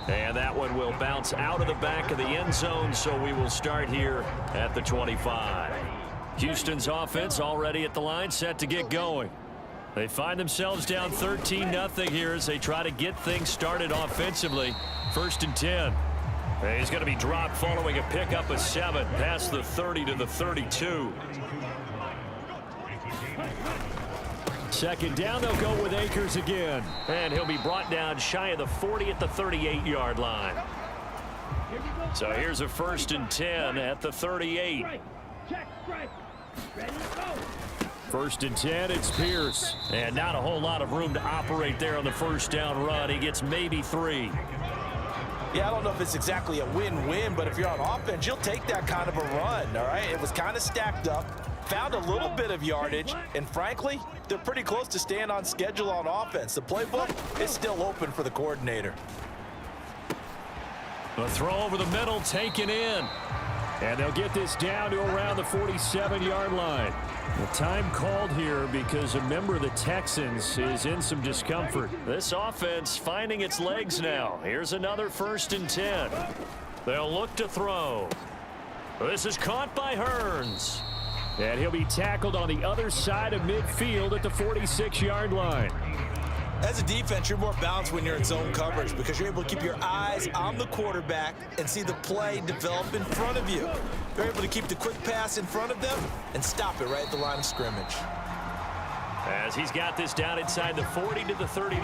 And that one will bounce out of the back of the end zone, so we will start here at the 25. Houston's offense already at the line, set to get going. They find themselves down 13-0 here as they try to get things started offensively. 1st and 10. And he's going to be dropped following a pickup of 7 past the 30 to the 32. 2nd down, they'll go with Akers again. And he'll be brought down shy of the 40 at the 38-yard line. So here's a 1st and 10 at the 38. First and 10, it's Pierce. And not a whole lot of room to operate there on the first down run. He gets maybe 3. Yeah, I don't know if it's exactly a win-win, but if you're on offense, you'll take that kind of a run, all right? It was kind of stacked up, found a little bit of yardage, and frankly, they're pretty close to staying on schedule on offense. The playbook is still open for the coordinator. A throw over the middle taken in. And they'll get this down to around the 47-yard line. The time called here because a member of the Texans is in some discomfort. This offense finding its legs now. Here's another first and 10. They'll look to throw. This is caught by Hearns. And he'll be tackled on the other side of midfield at the 46-yard line. As a defense, you're more balanced when you're in zone coverage because you're able to keep your eyes on the quarterback and see the play develop in front of you. You're able to keep the quick pass in front of them and stop it right at the line of scrimmage. As he's got this down inside the 40 to the 39.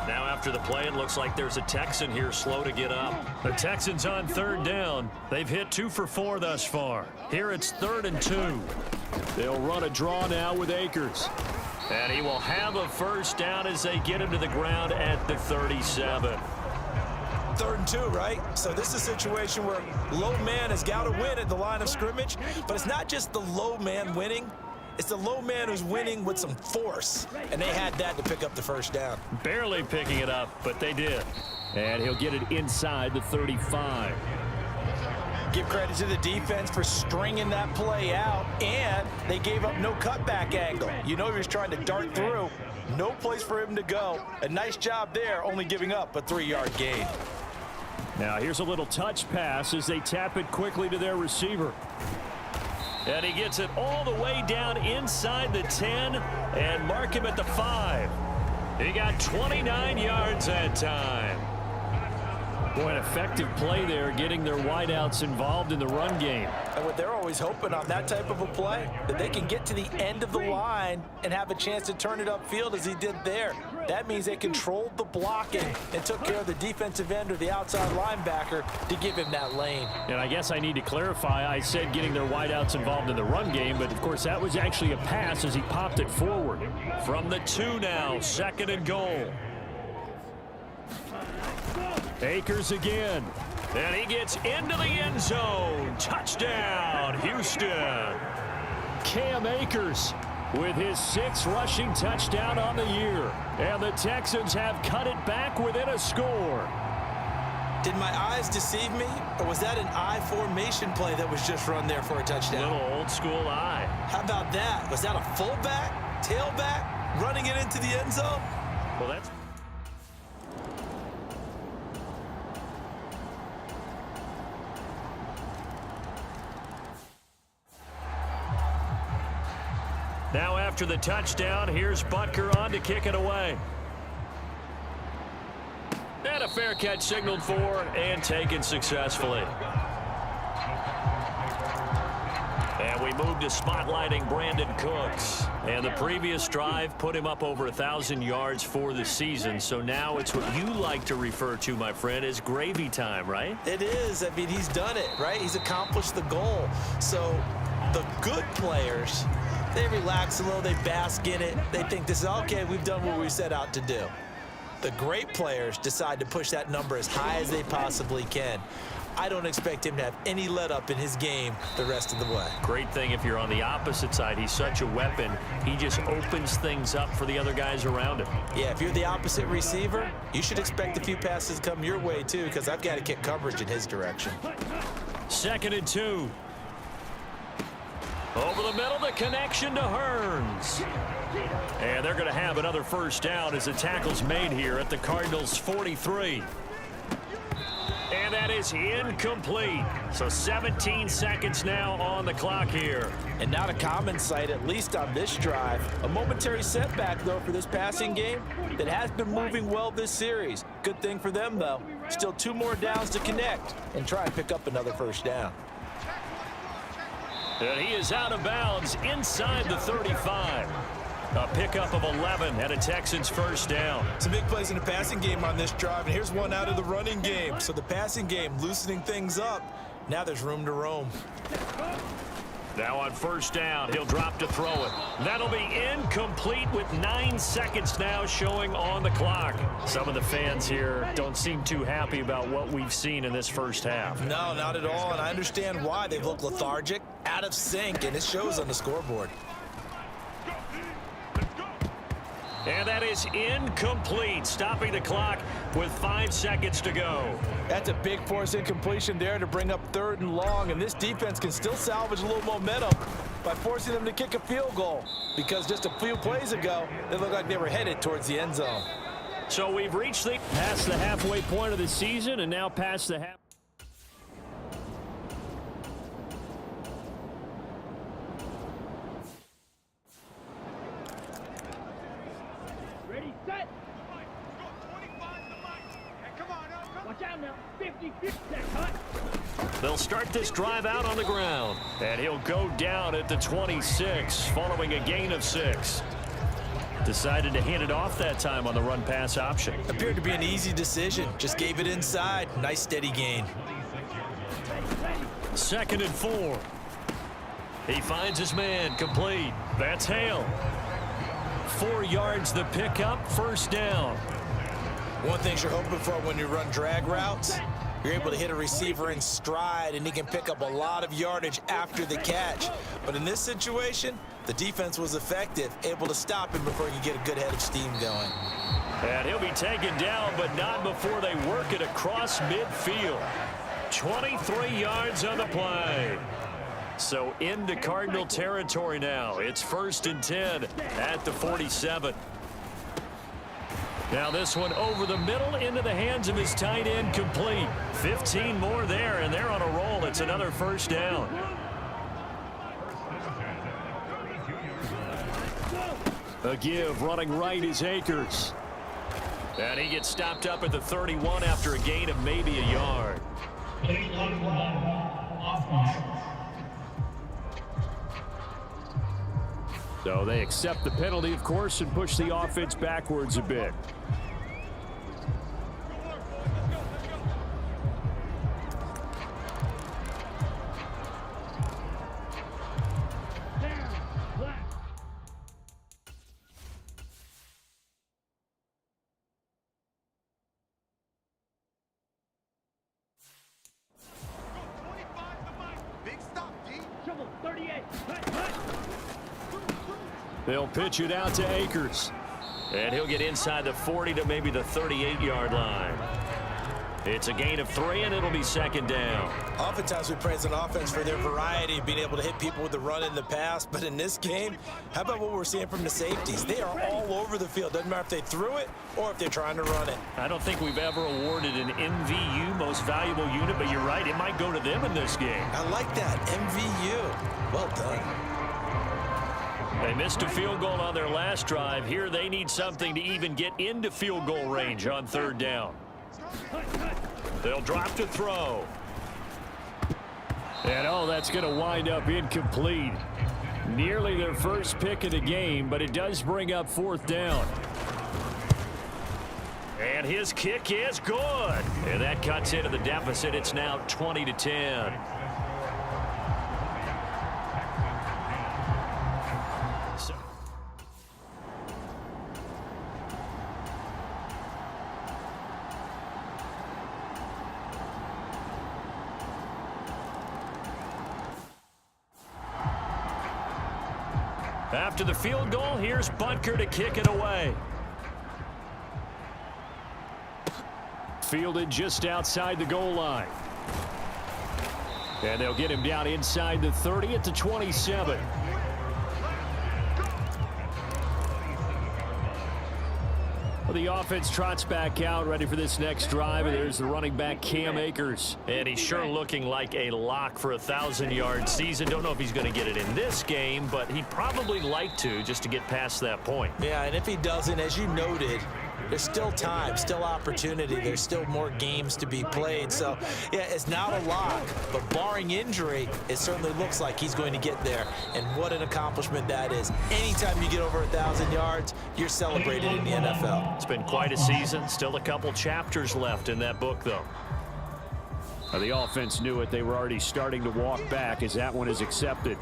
Now after the play, it looks like there's a Texan here slow to get up. The Texans on third down. They've hit 2 for 4 thus far. Here it's 3rd and 2. They'll run a draw now with Akers. And he will have a first down as they get him to the ground at the 37. 3rd and 2, right? So this is a situation where low man has got to win at the line of scrimmage, but it's not just the low man winning. It's the low man who's winning with some force, and they had that to pick up the first down. Barely picking it up, but they did. And he'll get it inside the 35. Give credit to the defense for stringing that play out, and they gave up no cutback angle. You know he was trying to dart through. No place for him to go. A nice job there, only giving up a 3-yard gain. Now here's a little touch pass as they tap it quickly to their receiver. And he gets it all the way down inside the 10 and mark him at the 5. He got 29 yards that time. Boy, an effective play there, getting their wideouts involved in the run game. And what they're always hoping on that type of a play, that they can get to the end of the line and have a chance to turn it upfield as he did there. That means they controlled the blocking and took care of the defensive end or the outside linebacker to give him that lane. And I guess I need to clarify, I said getting their wideouts involved in the run game, but of course that was actually a pass as he popped it forward. From the 2 now, 2nd and goal. Akers again. And he gets into the end zone. Touchdown, Houston. Cam Akers with his 6th rushing touchdown on the year. And the Texans have cut it back within a score. Did my eyes deceive me, or was that an I formation play that was just run there for a touchdown? Little old school eye. How about that? Was that a fullback, tailback, running it into the end zone? Well, that's... Now after the touchdown, here's Butker on to kick it away. And a fair catch signaled for and taken successfully. And we move to spotlighting Brandon Cooks. And the previous drive put him up over 1,000 yards for the season. So now it's what you like to refer to, my friend, as gravy time, right? It is. I mean, he's done it, right? He's accomplished the goal. So the good players, they relax a little, they bask in it. They think this is, okay, we've done what we set out to do. The great players decide to push that number as high as they possibly can. I don't expect him to have any let up in his game the rest of the way. Great thing if you're on the opposite side. He's such a weapon. He just opens things up for the other guys around him. Yeah, if you're the opposite receiver, you should expect a few passes to come your way too, because I've got to kick coverage in his direction. 2nd and 2. Over the middle, the connection to Hearns. And they're going to have another first down as the tackle's made here at the Cardinals' 43. And that is incomplete. So 17 seconds now on the clock here. And not a common sight, at least on this drive. A momentary setback, though, for this passing game that has been moving well this series. Good thing for them, though. Still 2 more downs to connect and try and pick up another first down. And he is out of bounds inside the 35. A pickup of 11 and a Texans first down. Some big plays in the passing game on this drive, and here's one out of the running game. So the passing game loosening things up. Now there's room to roam. Now on first down, he'll drop to throw it. That'll be incomplete with 9 seconds now showing on the clock. Some of the fans here don't seem too happy about what we've seen in this first half. No, not at all, and I understand why. They've looked lethargic, out of sync, and it shows on the scoreboard. And that is incomplete, stopping the clock with 5 seconds to go. That's a big force incompletion there to bring up 3rd and long, and this defense can still salvage a little momentum by forcing them to kick a field goal, because just a few plays ago, they looked like they were headed towards the end zone. So we've reached past the halfway point of the season and now past the half. Ready, set. Watch out now. 50-50. Cut. They'll start this drive out on the ground. And he'll go down at the 26 following a gain of 6. Decided to hand it off that time on the run-pass option. Appeared to be an easy decision. Just gave it inside. Nice steady gain. 2nd and 4. He finds his man, complete. That's Hale. 4 yards the pickup, first down. One thing you're hoping for when you run drag routes, you're able to hit a receiver in stride, and he can pick up a lot of yardage after the catch. But in this situation, the defense was effective, able to stop him before he could get a good head of steam going. And he'll be taken down, but not before they work it across midfield. 23 yards on the play. So into Cardinal territory now. It's 1st and 10 at the 47. Now this one over the middle into the hands of his tight end, complete. 15 more there, and they're on a roll. It's another first down. A give running right is Akers. And he gets stopped up at the 31 after a gain of maybe a yard. So they accept the penalty, of course, and push the offense backwards a bit. They'll pitch it out to Akers. And he'll get inside the 40 to maybe the 38-yard line. It's a gain of 3, and it'll be 2nd down. Oftentimes we praise an offense for their variety of being able to hit people with the run in the pass. But in this game, how about what we're seeing from the safeties? They are all over the field. Doesn't matter if they threw it or if they're trying to run it. I don't think we've ever awarded an MVU, most valuable unit, but you're right, it might go to them in this game. I like that, MVU. Well done. They missed a field goal on their last drive. Here they need something to even get into field goal range on 3rd down. They'll drop to throw. And that's going to wind up incomplete. Nearly their first pick of the game, but it does bring up 4th down. And his kick is good. And that cuts into the deficit. It's now 20-10. After the field goal, here's Butker to kick it away. Fielded just outside the goal line. And they'll get him down inside the 30 at the 27. Well, the offense trots back out, ready for this next drive, and there's the running back, Cam Akers. And he's sure looking like a lock for a 1,000-yard season. Don't know if he's going to get it in this game, but he'd probably like to just to get past that point. Yeah, and if he doesn't, as you noted, there's still time, still opportunity. There's still more games to be played. So, yeah, it's not a lock, but barring injury, it certainly looks like he's going to get there. And what an accomplishment that is. Anytime you get over 1,000 yards, you're celebrated in the NFL. It's been quite a season. Still a couple chapters left in that book, though. The offense knew it. They were already starting to walk back as that one is accepted.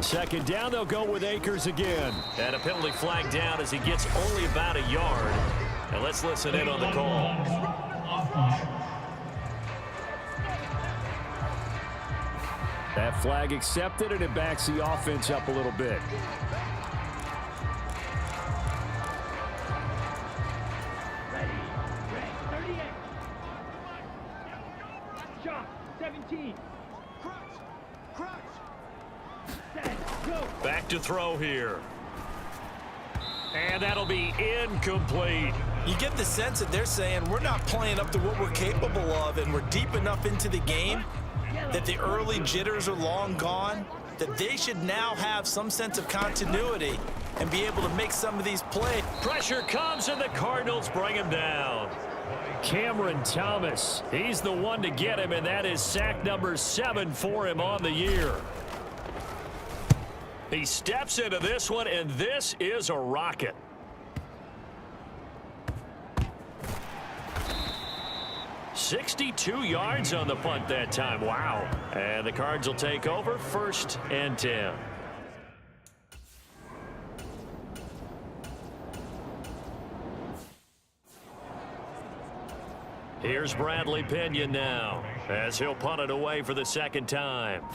second down, they'll go with Akers again. And a penalty flag down as he gets only about a yard. And let's listen in on the call. That flag accepted, and it backs the offense up a little bit. Ready. 38. Shot. 17. Set. Go. Back to throw here. And that'll be incomplete. You get the sense that they're saying we're not playing up to what we're capable of, and we're deep enough into the game that the early jitters are long gone, that they should now have some sense of continuity and be able to make some of these plays. Pressure comes, and the Cardinals bring him down. Cameron Thomas, he's the one to get him, and that is sack number 7 for him on the year. He steps into this one, and this is a rocket. "62 yards on the punt that time. Wow. And the Cards will take over 1st and 10. Here's Bradley Pinion now as he'll punt it away for the second time.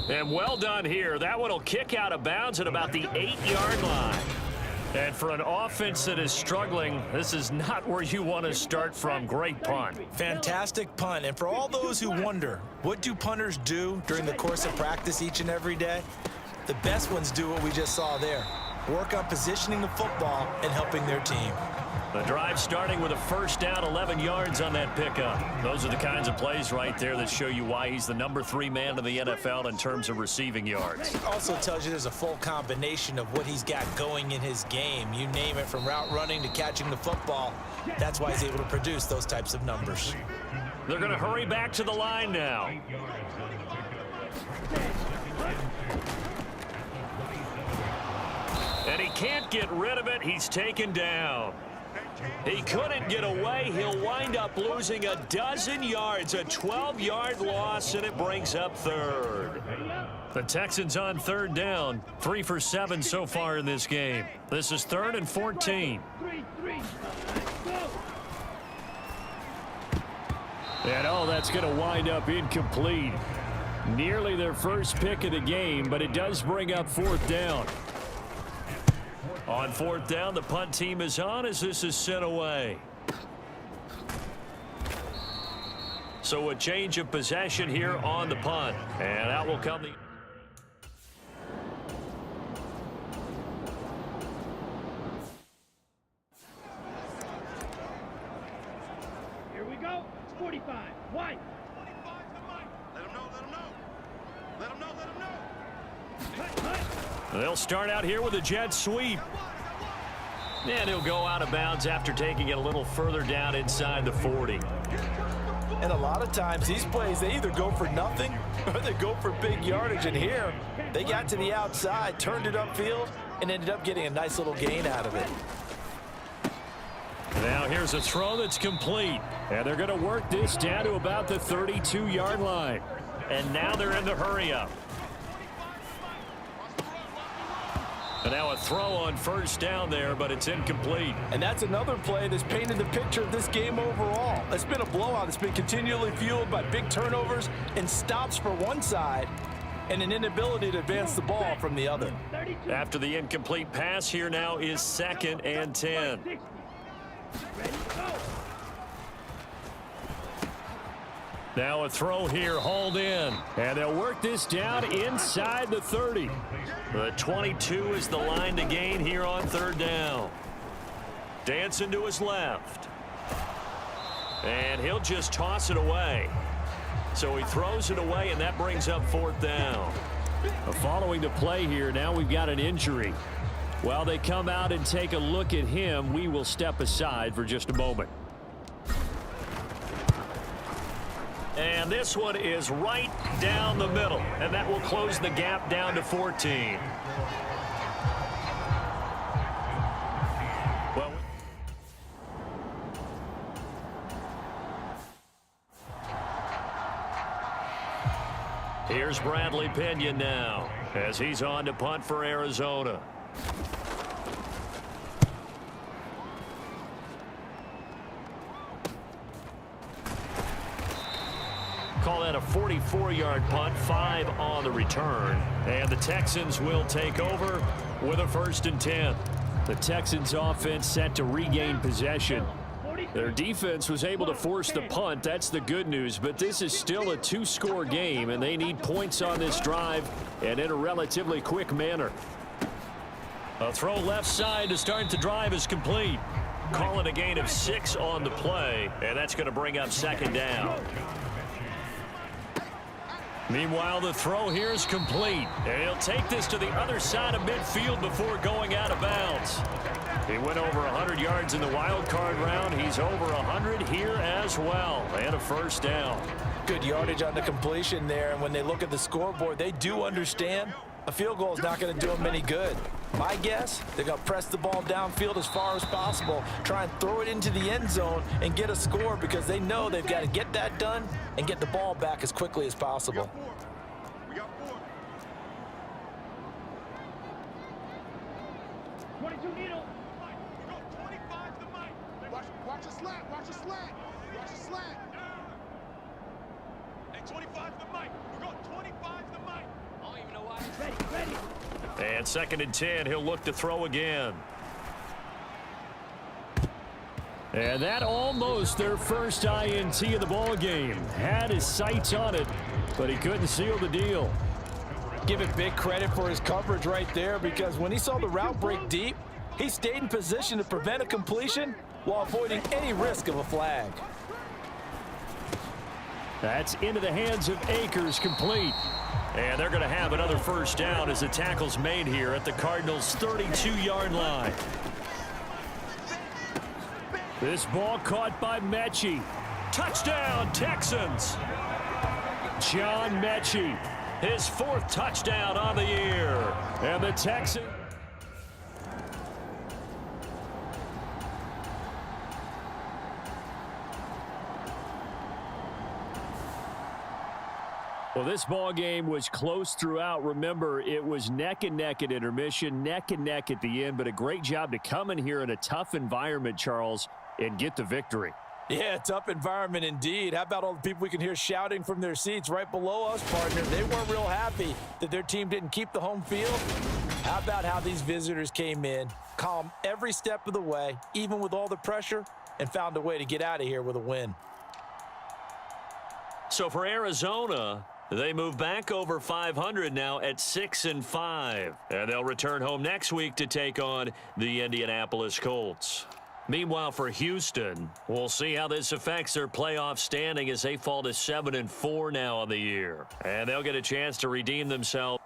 And well done here. That one will kick out of bounds at about the 8-yard line. And for an offense that is struggling, this is not where you want to start from. Great punt. Fantastic punt. And for all those who wonder, what do punters do during the course of practice each and every day? The best ones do what we just saw there. Work on positioning the football and helping their team. The drive starting with a first down, 11 yards on that pickup. Those are the kinds of plays right there that show you why he's the number 3 man in the NFL in terms of receiving yards. Also tells you there's a full combination of what he's got going in his game. You name it, from route running to catching the football. That's why he's able to produce those types of numbers. They're going to hurry back to the line now. And he can't get rid of it. He's taken down. He couldn't get away. He'll wind up losing a dozen yards, a 12-yard loss, and it brings up 3rd. The Texans on 3rd down, 3 for 7 so far in this game. This is 3rd and 14. And that's going to wind up incomplete. Nearly their first pick of the game, but it does bring up 4th down. On 4th down, the punt team is on as this is sent away. So a change of possession here on the punt. And out will come the... Here we go. It's 45. White. Let him know. They'll start out here with a jet sweep. And he'll go out of bounds after taking it a little further down inside the 40. And a lot of times these plays, they either go for nothing or they go for big yardage. And here, they got to the outside, turned it upfield, and ended up getting a nice little gain out of it. Now here's a throw that's complete. And they're going to work this down to about the 32-yard line. And now they're in the hurry-up. And now a throw on first down there, but it's incomplete. And that's another play that's painted the picture of this game overall. It's been a blowout. It's been continually fueled by big turnovers and stops for one side and an inability to advance the ball from the other. After the incomplete pass, here now is 2nd and 10. Now a throw here, hauled in. And they'll work this down inside the 30. The 22 is the line to gain here on 3rd down. Dancing to his left. And he'll just toss it away. So he throws it away, and that brings up 4th down. Following the play here, now we've got an injury. While they come out and take a look at him, we will step aside for just a moment. And this one is right down the middle, and that will close the gap down to 14. Well, Here's Bradley Pinion now as he's on to punt for Arizona. Call that a 44-yard punt, 5 on the return. And the Texans will take over with a 1st and 10. The Texans offense set to regain possession. Their defense was able to force the punt. That's the good news, but this is still a 2-score game, and they need points on this drive and in a relatively quick manner. A throw left side to start the drive is complete. Call it a gain of 6 on the play, and that's going to bring up 2nd down. Meanwhile, the throw here is complete. And he'll take this to the other side of midfield before going out of bounds. He went over 100 yards in the wild card round. He's over 100 here as well. And a 1st down. Good yardage on the completion there. And when they look at the scoreboard, they do understand a field goal is not going to do them any good. My guess, they're going to press the ball downfield as far as possible, try and throw it into the end zone and get a score because they know they've got to get that done and get the ball back as quickly as possible. We got 4. 22 needle. We go 25 to Mike. Watch a slant. Watch a slant. Watch a slant. Hey, 25 to Mike. We go 25 to Mike. I don't even know why. Ready. And 2nd and 10, he'll look to throw again. And that almost their first INT of the ball game. Had his sights on it, but he couldn't seal the deal. Give it big credit for his coverage right there because when he saw the route break deep, he stayed in position to prevent a completion while avoiding any risk of a flag. That's into the hands of Akers, complete. And they're going to have another 1st down as the tackle's made here at the Cardinals' 32-yard line. This ball caught by Mechie. Touchdown, Texans. John Mechie. His 4th touchdown on the year. And the Texans. Well, this ball game was close throughout. Remember, it was neck and neck at intermission, neck and neck at the end, but a great job to come in here in a tough environment, Charles, and get the victory. Yeah, tough environment indeed. How about all the people we can hear shouting from their seats right below us, partner? They weren't real happy that their team didn't keep the home field. How about how these visitors came in, calm every step of the way, even with all the pressure, and found a way to get out of here with a win. So for Arizona, they move back over 500 now at 6-5. And they'll return home next week to take on the Indianapolis Colts. Meanwhile, for Houston, we'll see how this affects their playoff standing as they fall to 7-4 now on the year. And they'll get a chance to redeem themselves.